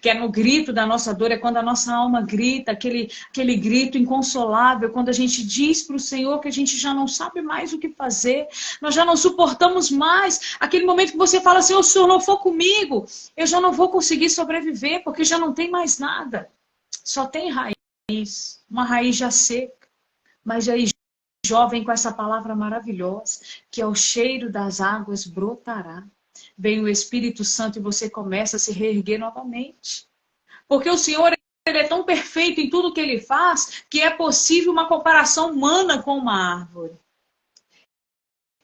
Que é no grito da nossa dor, é quando a nossa alma grita, aquele grito inconsolável, quando a gente diz para o Senhor que a gente já não sabe mais o que fazer, nós já não suportamos mais. Aquele momento que você fala, Senhor, se o Senhor não for comigo, eu já não vou conseguir sobreviver, porque já não tem mais nada. Só tem raiz, uma raiz já seca. Mas aí, jovem, com essa palavra maravilhosa, que é o cheiro das águas brotará. Vem o Espírito Santo e você começa a se reerguer novamente. Porque o Senhor ele é tão perfeito em tudo que ele faz, que é possível uma comparação humana com uma árvore.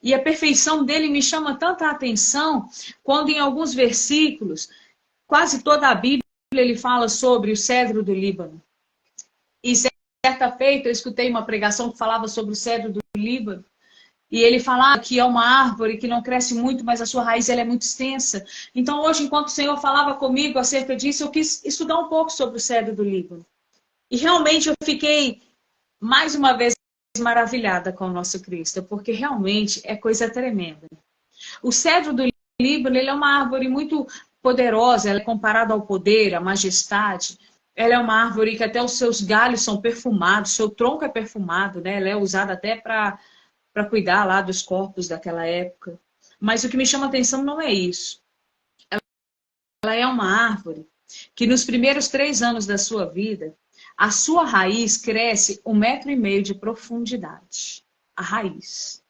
E a perfeição dele me chama tanta atenção, quando em alguns versículos, quase toda a Bíblia, ele fala sobre o cedro do Líbano. E certa feita eu escutei uma pregação que falava sobre o cedro do Líbano. E ele falava que é uma árvore que não cresce muito, mas a sua raiz ela é muito extensa. Então hoje, enquanto o Senhor falava comigo acerca disso, eu quis estudar um pouco sobre o cedro do Líbano. E realmente eu fiquei, mais uma vez, maravilhada com o nosso Cristo, porque realmente é coisa tremenda. O cedro do Líbano ele é uma árvore muito poderosa, ela é comparada ao poder, à majestade. Ela é uma árvore que até os seus galhos são perfumados, seu tronco é perfumado, né? Ela é usada até para cuidar lá dos corpos daquela época. Mas o que me chama a atenção não é isso. Ela é uma árvore que nos primeiros 3 anos da sua vida, a sua raiz cresce 1,5 metro de profundidade. A raiz.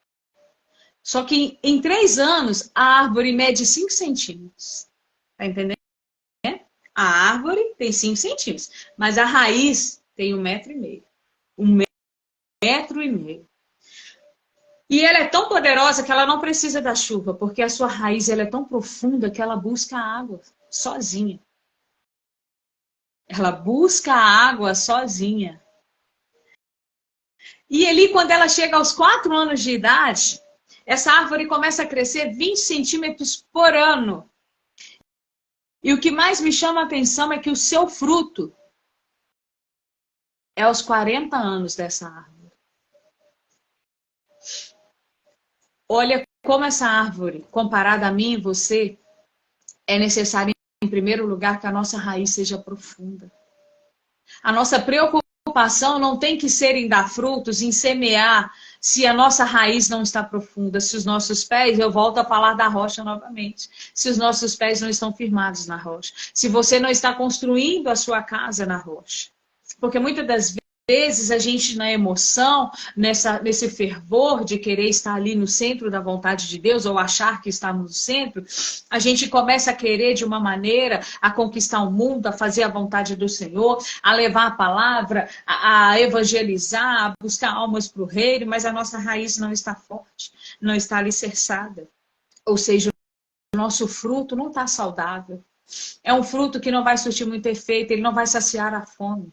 Só que em 3 anos, a árvore mede 5 centímetros. Tá entendendo? A árvore tem 5 centímetros, mas a raiz tem 1,5 metro. 1,5 metro. E ela é tão poderosa que ela não precisa da chuva, porque a sua raiz ela é tão profunda que ela busca a água sozinha. Ela busca a água sozinha. E ali, quando ela chega aos 4 anos de idade, essa árvore começa a crescer 20 centímetros por ano. E o que mais me chama a atenção é que o seu fruto é aos 40 anos dessa árvore. Olha como essa árvore, comparada a mim e você, é necessário, em primeiro lugar, que a nossa raiz seja profunda. A nossa preocupação não tem que ser em dar frutos, em semear, se a nossa raiz não está profunda, se os nossos pés, eu volto a falar da rocha novamente, se os nossos pés não estão firmados na rocha, se você não está construindo a sua casa na rocha. Porque muitas das vezes a gente, na emoção, nesse fervor de querer estar ali no centro da vontade de Deus, ou achar que estamos no centro, a gente começa a querer de uma maneira a conquistar o mundo, a fazer a vontade do Senhor, a levar a palavra, a evangelizar, a buscar almas para o reino, mas a nossa raiz não está forte, não está alicerçada. Ou seja, o nosso fruto não está saudável. É um fruto que não vai surtir muito efeito, ele não vai saciar a fome.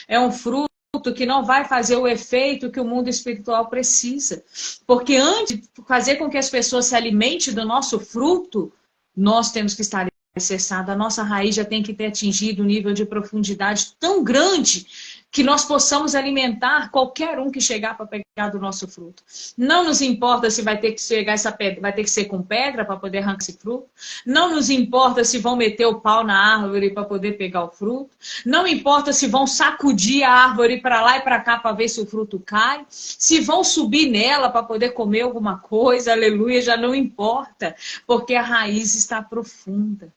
É um fruto que não vai fazer o efeito que o mundo espiritual precisa. Porque antes de fazer com que as pessoas se alimentem do nosso fruto, nós temos que estar alicerçados. A nossa raiz já tem que ter atingido um nível de profundidade tão grande que nós possamos alimentar qualquer um que chegar para pegar do nosso fruto. Não nos importa se vai ter que chegar essa pedra, vai ter que ser com pedra para poder arrancar esse fruto. Não nos importa se vão meter o pau na árvore para poder pegar o fruto. Não importa se vão sacudir a árvore para lá e para cá para ver se o fruto cai. Se vão subir nela para poder comer alguma coisa, aleluia, já não importa, porque a raiz está profunda.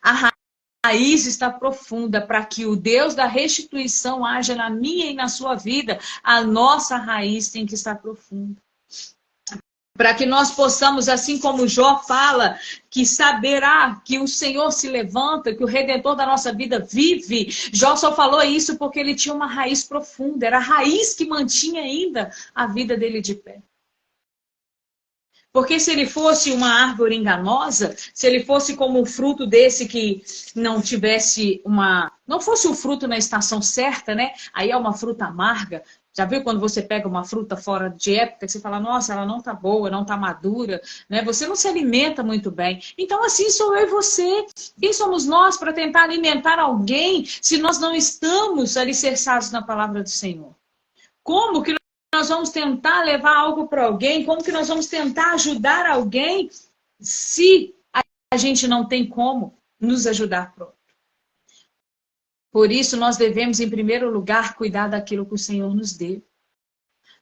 A raiz está profunda para que o Deus da restituição haja na minha e na sua vida. A nossa raiz tem que estar profunda. Para que nós possamos, assim como Jó fala, que saberá que o Senhor se levanta, que o Redentor da nossa vida vive. Jó só falou isso porque ele tinha uma raiz profunda. Era a raiz que mantinha ainda a vida dele de pé. Porque se ele fosse uma árvore enganosa, se ele fosse como um fruto desse que não tivesse não fosse o fruto na estação certa, né? Aí é uma fruta amarga. Já viu quando você pega uma fruta fora de época, que você fala, nossa, ela não tá boa, não tá madura, né? Você não se alimenta muito bem. Então assim sou eu e você. Quem somos nós para tentar alimentar alguém se nós não estamos alicerçados na palavra do Senhor? Como que nós vamos tentar levar algo para alguém? Como que nós vamos tentar ajudar alguém se a gente não tem como nos ajudar próprio? Por isso, nós devemos, em primeiro lugar, cuidar daquilo que o Senhor nos deu.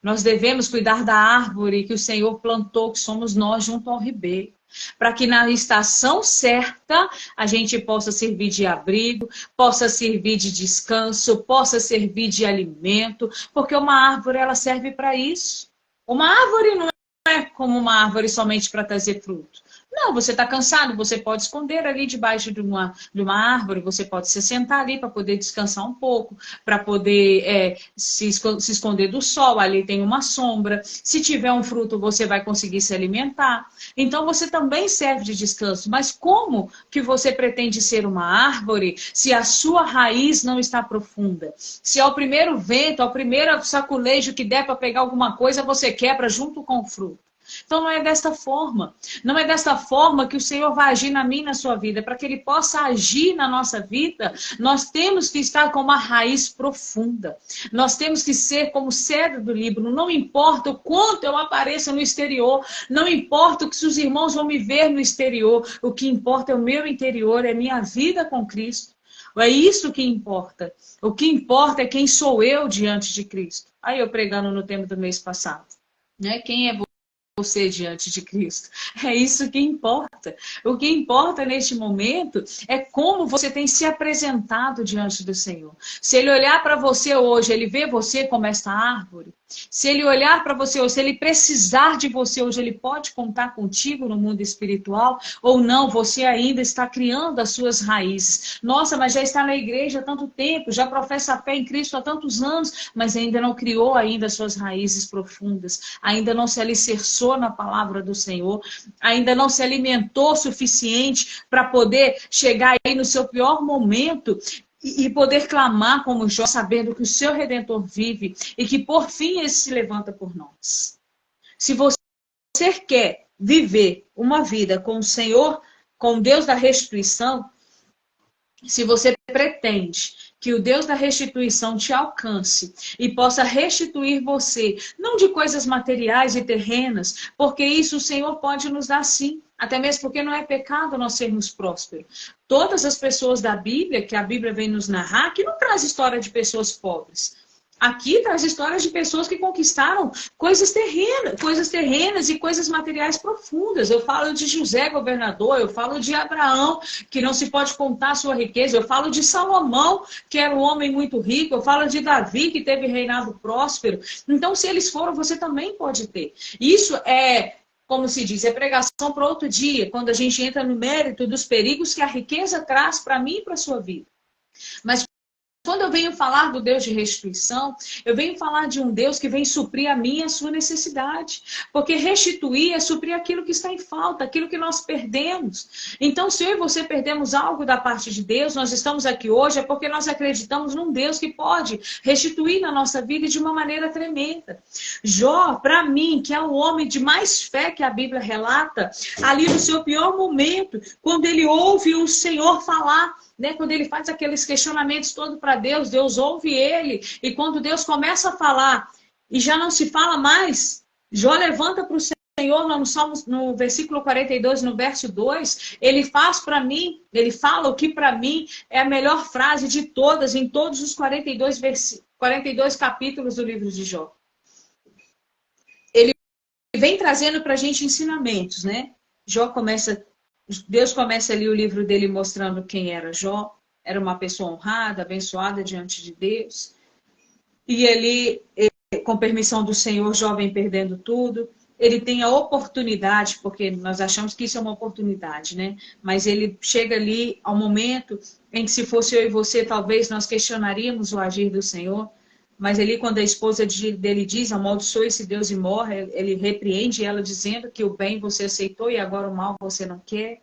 Nós devemos cuidar da árvore que o Senhor plantou, que somos nós, junto ao ribeiro. Para que na estação certa a gente possa servir de abrigo, possa servir de descanso, possa servir de alimento, porque uma árvore ela serve para isso. Uma árvore não é como uma árvore somente para trazer fruto. Não, você está cansado, você pode esconder ali debaixo de uma árvore, você pode se sentar ali para poder descansar um pouco, para poder se esconder do sol, ali tem uma sombra. Se tiver um fruto, você vai conseguir se alimentar. Então, você também serve de descanso. Mas como que você pretende ser uma árvore se a sua raiz não está profunda? Se ao primeiro vento, ao primeiro saculejo que der para pegar alguma coisa, você quebra junto com o fruto. Então não é desta forma. Não é desta forma que o Senhor vai agir na minha e na sua vida. Para que Ele possa agir na nossa vida, nós temos que estar com uma raiz profunda. Nós temos que ser como cedro do Líbano. Não importa o quanto eu apareça no exterior. Não importa se os irmãos vão me ver no exterior. O que importa é o meu interior, é minha vida com Cristo. É isso que importa. O que importa é quem sou eu diante de Cristo. Aí eu pregando no tema do mês passado. Né? Quem é você diante de Cristo? É isso que importa. O que importa neste momento é como você tem se apresentado diante do Senhor. Se Ele olhar para você hoje, Ele vê você como esta árvore, Se ele olhar para você, ou se ele precisar de você hoje, ele pode contar contigo no mundo espiritual, ou não, você ainda está criando as suas raízes. Nossa, mas já está na igreja há tanto tempo, já professa a fé em Cristo há tantos anos, mas ainda não criou ainda as suas raízes profundas, ainda não se alicerçou na palavra do Senhor, ainda não se alimentou o suficiente para poder chegar aí no seu pior momento e poder clamar como Jó, sabendo que o seu Redentor vive e que por fim ele se levanta por nós. Se você quer viver uma vida com o Senhor, com Deus da restituição, se você pretende que o Deus da restituição te alcance e possa restituir você, não de coisas materiais e terrenas, porque isso o Senhor pode nos dar sim, até mesmo porque não é pecado nós sermos prósperos. Todas as pessoas da Bíblia, que a Bíblia vem nos narrar, que não traz história de pessoas pobres. Aqui traz histórias de pessoas que conquistaram coisas terrenas e coisas materiais profundas. Eu falo de José, governador, eu falo de Abraão, que não se pode contar a sua riqueza, eu falo de Salomão, que era um homem muito rico, eu falo de Davi, que teve reinado próspero. Então, se eles foram, você também pode ter. Isso é, como se diz, é pregação para outro dia, quando a gente entra no mérito dos perigos que a riqueza traz para mim e para a sua vida. Mas quando eu venho falar do Deus de restituição, eu venho falar de um Deus que vem suprir a minha e a sua necessidade. Porque restituir é suprir aquilo que está em falta, aquilo que nós perdemos. Então, se eu e você perdemos algo da parte de Deus, nós estamos aqui hoje, é porque nós acreditamos num Deus que pode restituir na nossa vida de uma maneira tremenda. Jó, para mim, que é o homem de mais fé que a Bíblia relata, ali no seu pior momento, quando ele ouve o Senhor falar, né, quando ele faz aqueles questionamentos todos para Deus, Deus ouve ele. E quando Deus começa a falar e já não se fala mais, Jó levanta para o Senhor no Salmo, no versículo 42, no verso 2, ele faz para mim, ele fala o que para mim é a melhor frase de todas, em todos os 42 capítulos do livro de Jó. Ele vem trazendo para a gente ensinamentos, né? Deus começa ali o livro dele mostrando quem era Jó. Era uma pessoa honrada, abençoada diante de Deus. E ele, com permissão do Senhor, Jó vem perdendo tudo. Ele tem a oportunidade, porque nós achamos que isso é uma oportunidade, né? Mas ele chega ali ao momento em que, se fosse eu e você, talvez nós questionaríamos o agir do Senhor. Mas ali, quando a esposa dele diz, amaldiçoe esse Deus e morre, ele repreende ela dizendo que o bem você aceitou e agora o mal você não quer.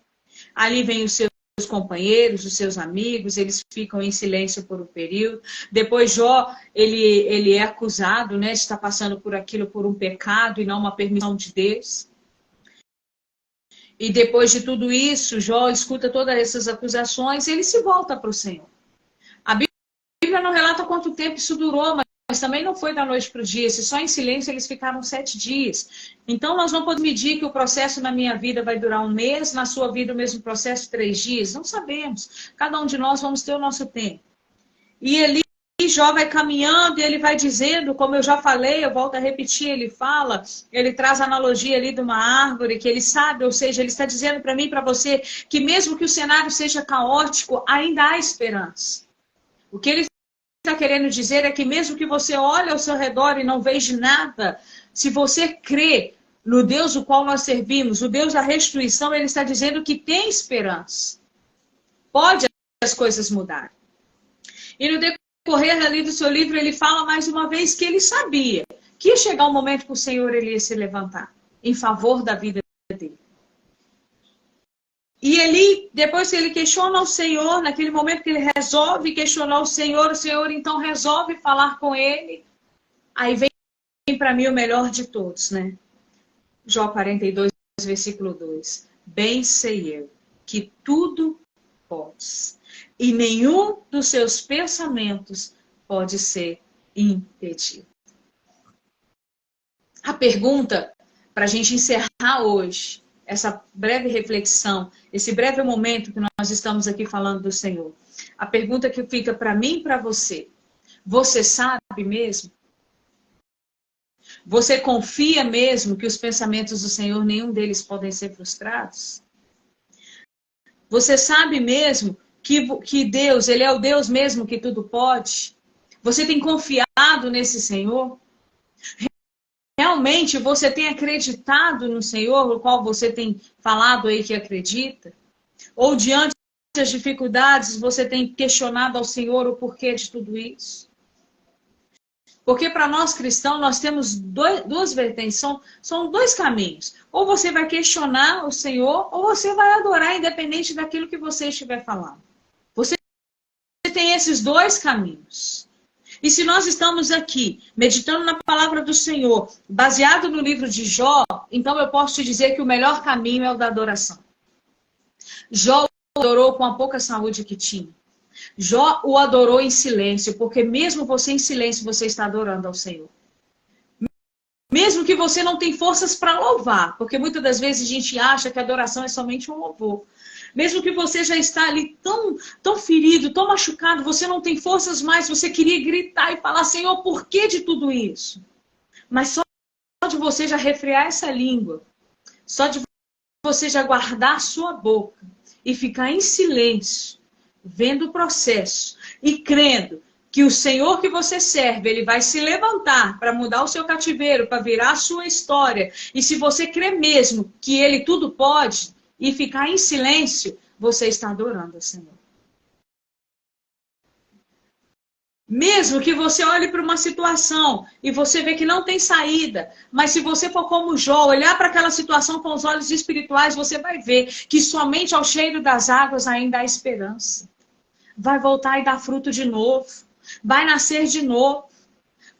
Ali vem os seus companheiros, os seus amigos, eles ficam em silêncio por um período. Depois Jó, ele é acusado, né, de estar passando por aquilo por um pecado e não uma permissão de Deus. E depois de tudo isso, Jó escuta todas essas acusações e ele se volta para o Senhor. A Bíblia não relata quanto tempo isso durou, mas também não foi da noite para o dia. Se só em silêncio eles ficaram 7 dias. Então nós não podemos medir que o processo na minha vida vai durar 1 mês, na sua vida o mesmo processo 3 dias. Não sabemos. Cada um de nós vamos ter o nosso tempo. E ali Jó vai caminhando e ele vai dizendo, como eu já falei, eu volto a repetir, ele fala, ele traz a analogia ali de uma árvore que ele sabe, ou seja, ele está dizendo para mim e para você que mesmo que o cenário seja caótico, ainda há esperança. O que ele está querendo dizer é que mesmo que você olhe ao seu redor e não veja nada, se você crê no Deus o qual nós servimos, o Deus da restituição, ele está dizendo que tem esperança. Pode as coisas mudarem. E no decorrer ali do seu livro, ele fala mais uma vez que ele sabia que ia chegar um momento que o Senhor ele ia se levantar em favor da vida dele. E ele, depois que ele questiona o Senhor, naquele momento que ele resolve questionar o Senhor então resolve falar com ele. Aí vem para mim o melhor de todos, né? Jó 42, versículo 2. Bem sei eu que tudo podes, e nenhum dos seus pensamentos pode ser impedido. A pergunta, para a gente encerrar hoje, essa breve reflexão, esse breve momento que nós estamos aqui falando do Senhor. A pergunta que fica para mim e para você. Você sabe mesmo? Você confia mesmo que os pensamentos do Senhor, nenhum deles podem ser frustrados? Você sabe mesmo que Deus, Ele é o Deus mesmo que tudo pode? Você tem confiado nesse Senhor? Realmente você tem acreditado no Senhor, o qual você tem falado aí que acredita? Ou diante das dificuldades você tem questionado ao Senhor o porquê de tudo isso? Porque para nós cristãos nós temos duas vertentes, são dois caminhos. Ou você vai questionar o Senhor, ou você vai adorar independente daquilo que você estiver falando. Você tem esses dois caminhos. E se nós estamos aqui, meditando na palavra do Senhor, baseado no livro de Jó, então eu posso te dizer que o melhor caminho é o da adoração. Jó adorou com a pouca saúde que tinha. Jó o adorou em silêncio, porque mesmo você em silêncio, você está adorando ao Senhor. Mesmo que você não tenha forças para louvar, porque muitas das vezes a gente acha que a adoração é somente um louvor. Mesmo que você já está ali tão ferido, tão machucado, você não tem forças mais, você queria gritar e falar, Senhor, por que de tudo isso? Mas só de você já refrear essa língua, só de você já guardar a sua boca e ficar em silêncio, vendo o processo e crendo que o Senhor que você serve, ele vai se levantar para mudar o seu cativeiro, para virar a sua história. E se você crê mesmo que ele tudo pode, e ficar em silêncio, você está adorando ao Senhor. Mesmo que você olhe para uma situação e você vê que não tem saída, mas se você for como Jó, olhar para aquela situação com os olhos espirituais, você vai ver que somente ao cheiro das águas ainda há esperança. Vai voltar e dar fruto de novo. Vai nascer de novo.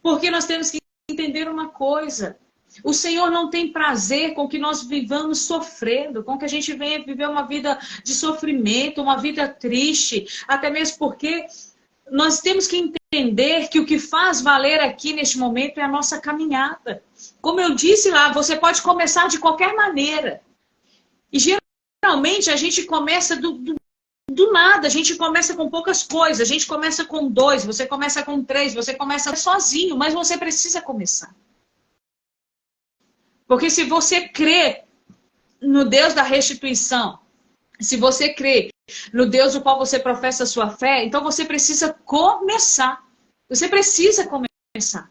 Porque nós temos que entender uma coisa. O Senhor não tem prazer com que nós vivamos sofrendo, com que a gente venha viver uma vida de sofrimento, uma vida triste, até mesmo porque nós temos que entender que o que faz valer aqui neste momento é a nossa caminhada. Como eu disse lá, você pode começar de qualquer maneira. E geralmente a gente começa do nada, a gente começa com poucas coisas, a gente começa com 2, você começa com 3, você começa sozinho, mas você precisa começar. Porque se você crê no Deus da restituição, se você crê no Deus do qual você professa a sua fé, então você precisa começar. Você precisa começar.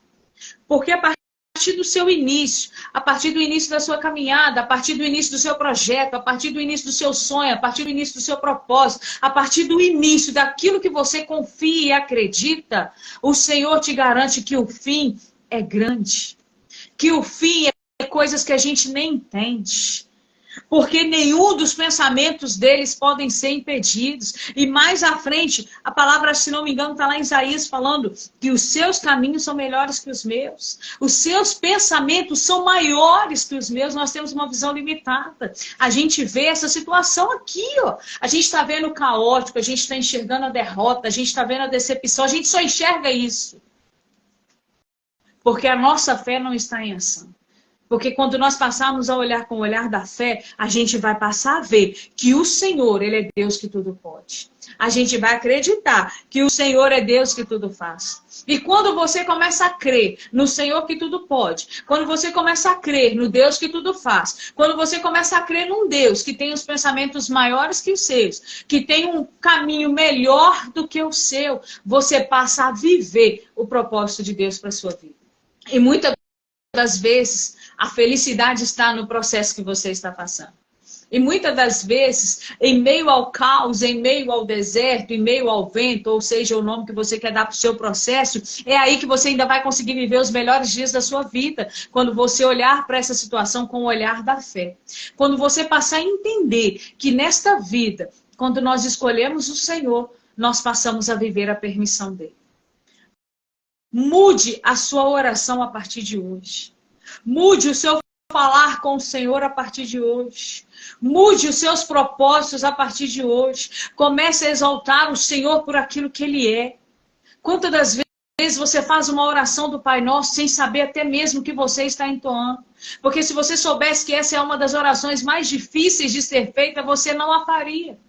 Porque a partir do seu início, a partir do início da sua caminhada, a partir do início do seu projeto, a partir do início do seu sonho, a partir do início do seu propósito, a partir do início daquilo que você confia e acredita, o Senhor te garante que o fim é grande. Que o fim é coisas que a gente nem entende. Porque nenhum dos pensamentos deles podem ser impedidos. E mais à frente, a palavra, se não me engano, está lá em Isaías falando que os seus caminhos são melhores que os meus. Os seus pensamentos são maiores que os meus. Nós temos uma visão limitada. A gente vê essa situação aqui, ó. A gente está vendo o caótico, a gente está enxergando a derrota, a gente está vendo a decepção. A gente só enxerga isso. Porque a nossa fé não está em ação. Porque quando nós passarmos a olhar com o olhar da fé, a gente vai passar a ver que o Senhor, ele é Deus que tudo pode. A gente vai acreditar que o Senhor é Deus que tudo faz. E quando você começa a crer no Senhor que tudo pode, quando você começa a crer no Deus que tudo faz, quando você começa a crer num Deus que tem os pensamentos maiores que os seus, que tem um caminho melhor do que o seu, você passa a viver o propósito de Deus para a sua vida. E muitas das vezes, a felicidade está no processo que você está passando. E muitas das vezes, em meio ao caos, em meio ao deserto, em meio ao vento, ou seja, o nome que você quer dar para o seu processo, é aí que você ainda vai conseguir viver os melhores dias da sua vida. Quando você olhar para essa situação com o olhar da fé. Quando você passar a entender que nesta vida, quando nós escolhemos o Senhor, nós passamos a viver a permissão dele. Mude a sua oração a partir de hoje. Mude o seu falar com o Senhor a partir de hoje. Mude os seus propósitos a partir de hoje. Comece a exaltar o Senhor por aquilo que Ele é. Quantas das vezes você faz uma oração do Pai Nosso sem saber até mesmo que você está entoando? Porque se você soubesse que essa é uma das orações mais difíceis de ser feita, você não a faria.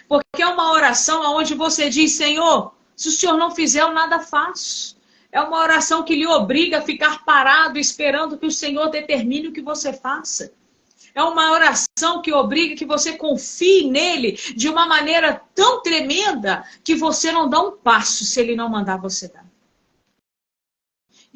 Porque é uma oração onde você diz, Senhor, se o Senhor não fizer, eu nada faço. É uma oração que lhe obriga a ficar parado, esperando que o Senhor determine o que você faça. É uma oração que obriga que você confie nele de uma maneira tão tremenda que você não dá um passo se ele não mandar você dar.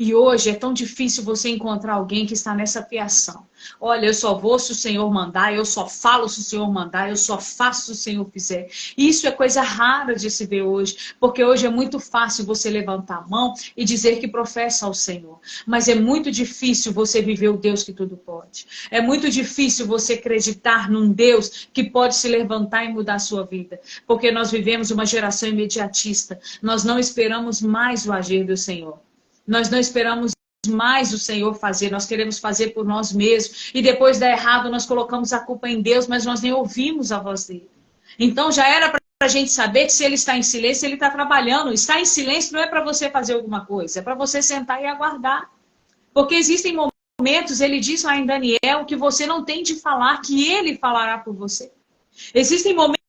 E hoje é tão difícil você encontrar alguém que está nessa fiação. Olha, eu só vou se o Senhor mandar, eu só falo se o Senhor mandar, eu só faço se o Senhor fizer. Isso é coisa rara de se ver hoje, porque hoje é muito fácil você levantar a mão e dizer que professa ao Senhor. Mas é muito difícil você viver o Deus que tudo pode. É muito difícil você acreditar num Deus que pode se levantar e mudar a sua vida. Porque nós vivemos uma geração imediatista. Nós não esperamos mais o agir do Senhor. Nós não esperamos mais o Senhor fazer, nós queremos fazer por nós mesmos. E depois dá errado, nós colocamos a culpa em Deus, mas nós nem ouvimos a voz dele. Então já era para a gente saber que se ele está em silêncio, ele está trabalhando. Estar em silêncio não é para você fazer alguma coisa, é para você sentar e aguardar. Porque existem momentos, ele diz lá em Daniel, que você não tem de falar, que ele falará por você. Existem momentos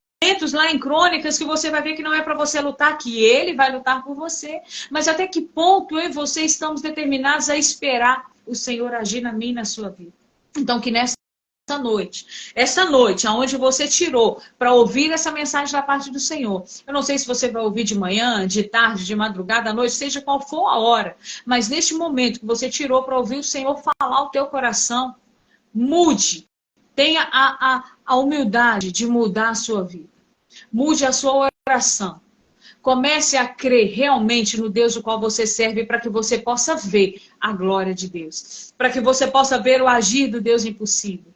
lá em Crônicas que você vai ver que não é para você lutar, que ele vai lutar por você. Mas até que ponto eu e você estamos determinados a esperar o Senhor agir na minha e na sua vida? Então que nessa noite, aonde você tirou para ouvir essa mensagem da parte do Senhor. Eu não sei se você vai ouvir de manhã, de tarde, de madrugada, à noite, seja qual for a hora. Mas neste momento que você tirou para ouvir o Senhor falar ao teu coração, mude. Tenha a humildade de mudar a sua vida. Mude a sua oração. Comece a crer realmente no Deus do qual você serve para que você possa ver a glória de Deus. Para que você possa ver o agir do Deus impossível.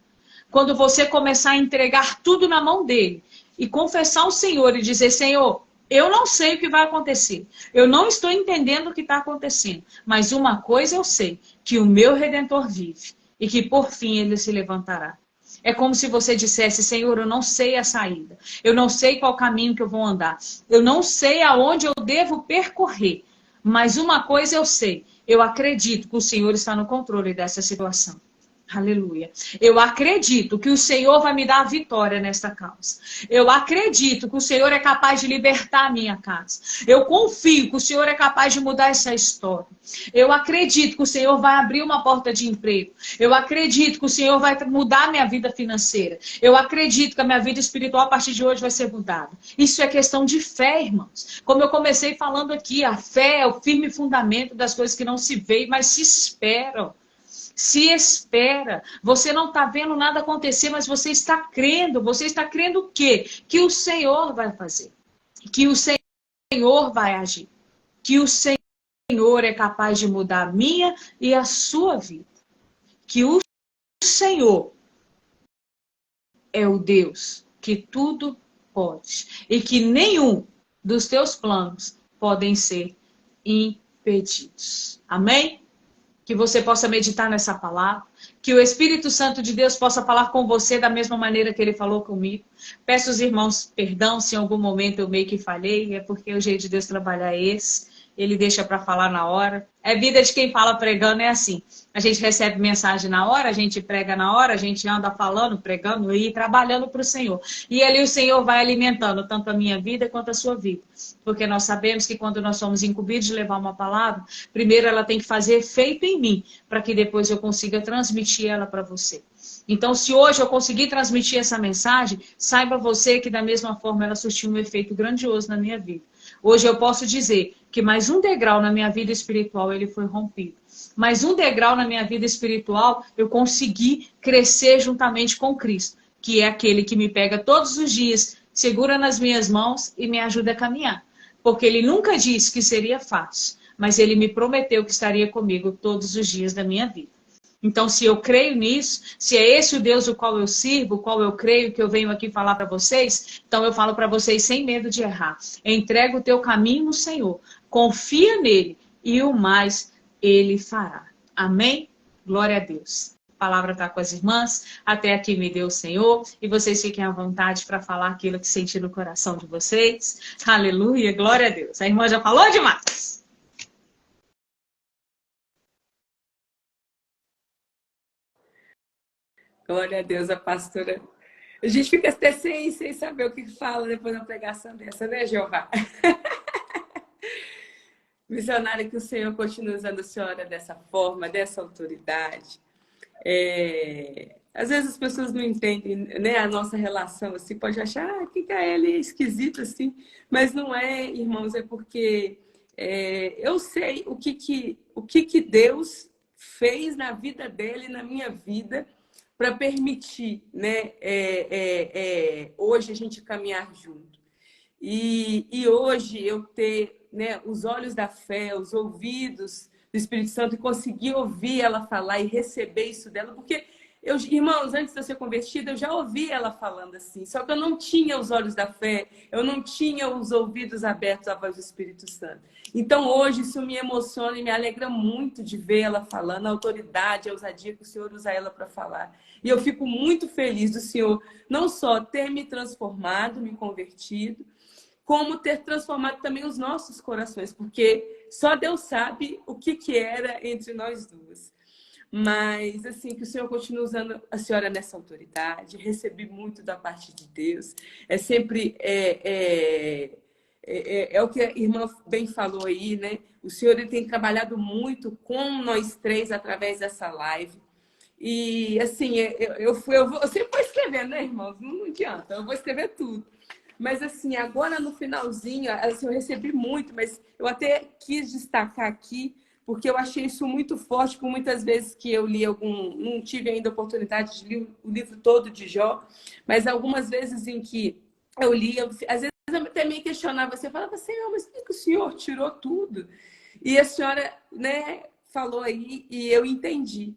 Quando você começar a entregar tudo na mão dele e confessar ao Senhor e dizer, Senhor, eu não sei o que vai acontecer. Eu não estou entendendo o que está acontecendo. Mas uma coisa eu sei, que o meu Redentor vive e que por fim ele se levantará. É como se você dissesse, Senhor, eu não sei a saída. Eu não sei qual caminho que eu vou andar. Eu não sei aonde eu devo percorrer. Mas uma coisa eu sei. Eu acredito que o Senhor está no controle dessa situação. Aleluia. Eu acredito que o Senhor vai me dar a vitória nesta causa. Eu acredito que o Senhor é capaz de libertar a minha casa. Eu confio que o Senhor é capaz de mudar essa história. Eu acredito que o Senhor vai abrir uma porta de emprego. Eu acredito que o Senhor vai mudar a minha vida financeira. Eu acredito que a minha vida espiritual a partir de hoje vai ser mudada. Isso é questão de fé, irmãos. Como eu comecei falando aqui, a fé é o firme fundamento das coisas que não se veem, mas se esperam. Se espera. Você não está vendo nada acontecer, mas você está crendo. Você está crendo o quê? Que o Senhor vai fazer. Que o Senhor vai agir. Que o Senhor é capaz de mudar a minha e a sua vida. Que o Senhor é o Deus que tudo pode. E que nenhum dos teus planos podem ser impedidos. Amém? Que você possa meditar nessa palavra, que o Espírito Santo de Deus possa falar com você da mesma maneira que ele falou comigo. Peço aos irmãos perdão se em algum momento eu meio que falhei, é porque o jeito de Deus trabalhar é esse, ele deixa para falar na hora. É vida de quem fala pregando, é assim. A gente recebe mensagem na hora, a gente prega na hora, a gente anda falando, pregando e trabalhando para o Senhor. E ali o Senhor vai alimentando tanto a minha vida quanto a sua vida. Porque nós sabemos que quando nós somos incumbidos de levar uma palavra, primeiro ela tem que fazer efeito em mim, para que depois eu consiga transmitir ela para você. Então, se hoje eu conseguir transmitir essa mensagem, saiba você que da mesma forma ela surtiu um efeito grandioso na minha vida. Hoje eu posso dizer que mais um degrau na minha vida espiritual ele foi rompido. Mais um degrau na minha vida espiritual eu consegui crescer juntamente com Cristo, que é aquele que me pega todos os dias, segura nas minhas mãos e me ajuda a caminhar. Porque ele nunca disse que seria fácil, mas ele me prometeu que estaria comigo todos os dias da minha vida. Então, se eu creio nisso, se é esse o Deus o qual eu sirvo, o qual eu creio que eu venho aqui falar para vocês, então eu falo para vocês sem medo de errar. Entrega o teu caminho no Senhor, confia nele e o mais ele fará. Amém? Glória a Deus. A palavra está com as irmãs, até aqui me deu o Senhor, e vocês fiquem à vontade para falar aquilo que senti no coração de vocês. Aleluia, glória a Deus. A irmã já falou demais. Glória a Deus, a pastora. A gente fica até sem saber o que fala depois de uma pregação dessa, né, Jeová? Missionária, que o Senhor continue usando a senhora dessa forma, dessa autoridade. Às vezes as pessoas não entendem, né, a nossa relação, assim, pode achar que ele é esquisito, assim, mas não é, irmãos, é porque eu sei o que Deus fez na vida dele e na minha vida para permitir, né, hoje a gente caminhar junto. E hoje eu ter, né, os olhos da fé, os ouvidos do Espírito Santo e conseguir ouvir ela falar e receber isso dela, porque irmãos, antes de eu ser convertida, eu já ouvi ela falando assim, só que eu não tinha os olhos da fé, eu não tinha os ouvidos abertos à voz do Espírito Santo. Então hoje isso me emociona e me alegra muito de ver ela falando, a autoridade, a ousadia que o Senhor usa ela para falar. E eu fico muito feliz do Senhor não só ter me transformado, me convertido, como ter transformado também os nossos corações, porque só Deus sabe o que era entre nós duas. Mas, assim, que o Senhor continue usando a senhora nessa autoridade. Recebi muito da parte de Deus. É sempre... É o que a irmã bem falou aí, né? O Senhor ele tem trabalhado muito com nós três através dessa live. E, assim, eu sempre vou escrevendo, né, irmãos? Não adianta, eu vou escrever tudo. Mas, assim, agora no finalzinho, assim, eu recebi muito, mas eu até quis destacar aqui, porque eu achei isso muito forte, por muitas vezes que eu li não tive ainda a oportunidade de ler o livro todo de Jó, mas algumas vezes em que eu li, às vezes eu até me questionava, você falava, Senhor, mas por que o Senhor tirou tudo? E a senhora, né, falou aí, e eu entendi,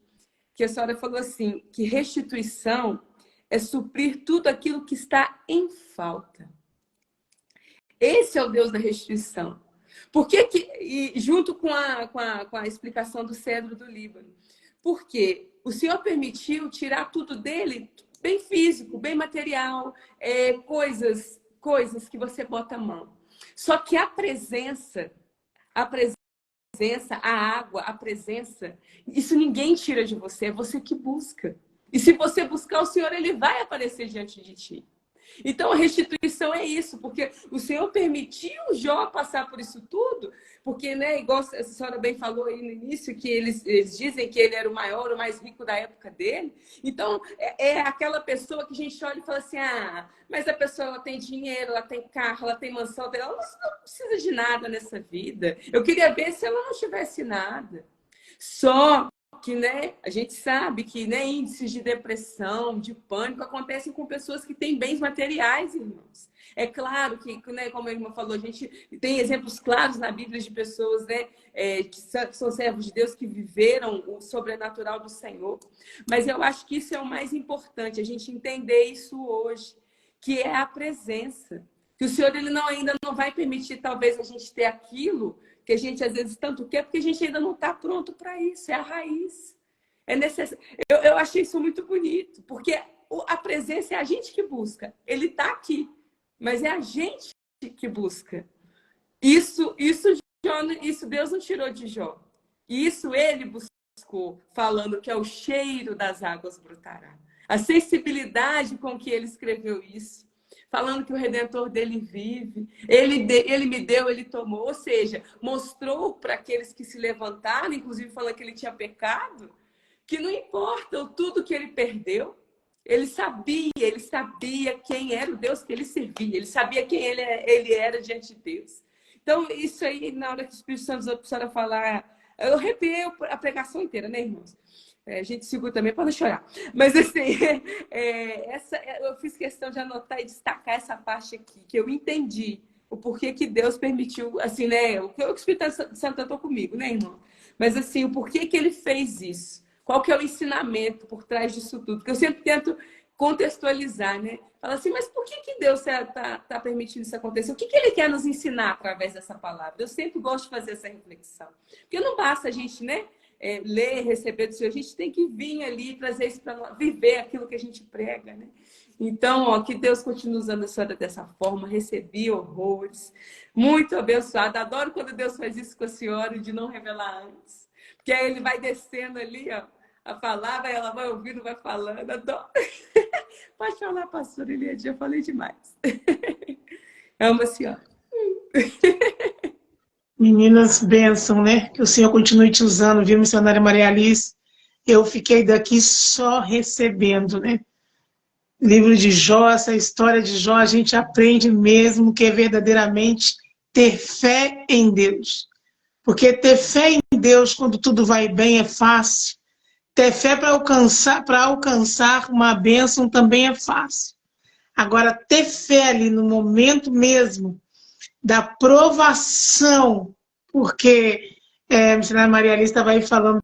que a senhora falou assim, que restituição é suprir tudo aquilo que está em falta. Esse é o Deus da restituição. Por que e junto com a explicação do cedro do Líbano? Porque o Senhor permitiu tirar tudo dele, bem físico, bem material, coisas que você bota a mão. Só que a presença, a água, a presença, isso ninguém tira de você, é você que busca. E se você buscar o Senhor, ele vai aparecer diante de ti. Então, a restituição é isso, porque o Senhor permitiu Jó passar por isso tudo, porque, né, igual a senhora bem falou aí no início, que eles dizem que ele era o maior, o mais rico da época dele. Então, é aquela pessoa que a gente olha e fala assim, mas a pessoa ela tem dinheiro, ela tem carro, ela tem mansão, ela não precisa de nada nessa vida. Eu queria ver se ela não tivesse nada. Só que, né, a gente sabe que, né, índices de depressão, de pânico acontecem com pessoas que têm bens materiais, irmãos. É claro que, né, como a irmã falou, a gente tem exemplos claros na Bíblia de pessoas, né, que são servos de Deus, que viveram o sobrenatural do Senhor. Mas eu acho que isso é o mais importante, a gente entender isso hoje, que é a presença. Que o Senhor ele ainda não vai permitir, talvez, a gente ter aquilo que a gente às vezes tanto quer, porque a gente ainda não está pronto para isso, é a raiz. É necessário. Eu achei isso muito bonito, porque a presença é a gente que busca. Ele está aqui, mas é a gente que busca. Isso Deus não tirou de Jó. Isso ele buscou, falando que é o cheiro das águas brotará. A sensibilidade com que ele escreveu isso. Falando que o Redentor dele vive, ele me deu, ele tomou. Ou seja, mostrou para aqueles que se levantaram, inclusive falando que ele tinha pecado, que não importa tudo que ele perdeu. Ele sabia quem era o Deus que ele servia. Ele sabia quem ele era diante de Deus. Então, isso aí, na hora que o Espírito Santo usou para a senhora falar, eu arrepiei a pregação inteira, né, irmãos? A gente segura também para não chorar. Mas, assim, eu fiz questão de anotar e destacar essa parte aqui, que eu entendi o porquê que Deus permitiu, assim, né? O Espírito Santo tratou comigo, né, irmão? Mas, assim, o porquê que ele fez isso? Qual que é o ensinamento por trás disso tudo? Porque eu sempre tento contextualizar, né? Fala assim, mas por que Deus está permitindo isso acontecer? O que ele quer nos ensinar através dessa palavra? Eu sempre gosto de fazer essa reflexão. Porque não basta a gente, né? Ler, receber do Senhor, a gente tem que vir ali, trazer isso para viver aquilo que a gente prega, né? Então, que Deus continue usando a senhora dessa forma, recebi horrores, muito abençoada, adoro quando Deus faz isso com a senhora, de não revelar antes, porque aí ele vai descendo ali, ó, a palavra, ela vai ouvindo, vai falando, adoro. Pode falar, pastora Eliadia, eu falei demais. Amo a senhora. Meninas, bênção, né? Que o Senhor continue te usando, viu, missionária Maria Alice? Eu fiquei daqui só recebendo, né? Livro de Jó, essa história de Jó, a gente aprende mesmo que é verdadeiramente ter fé em Deus. Porque ter fé em Deus quando tudo vai bem é fácil. Ter fé para alcançar uma bênção também é fácil. Agora, ter fé ali no momento mesmo da provação, porque a missionária Maria Alice estava aí falando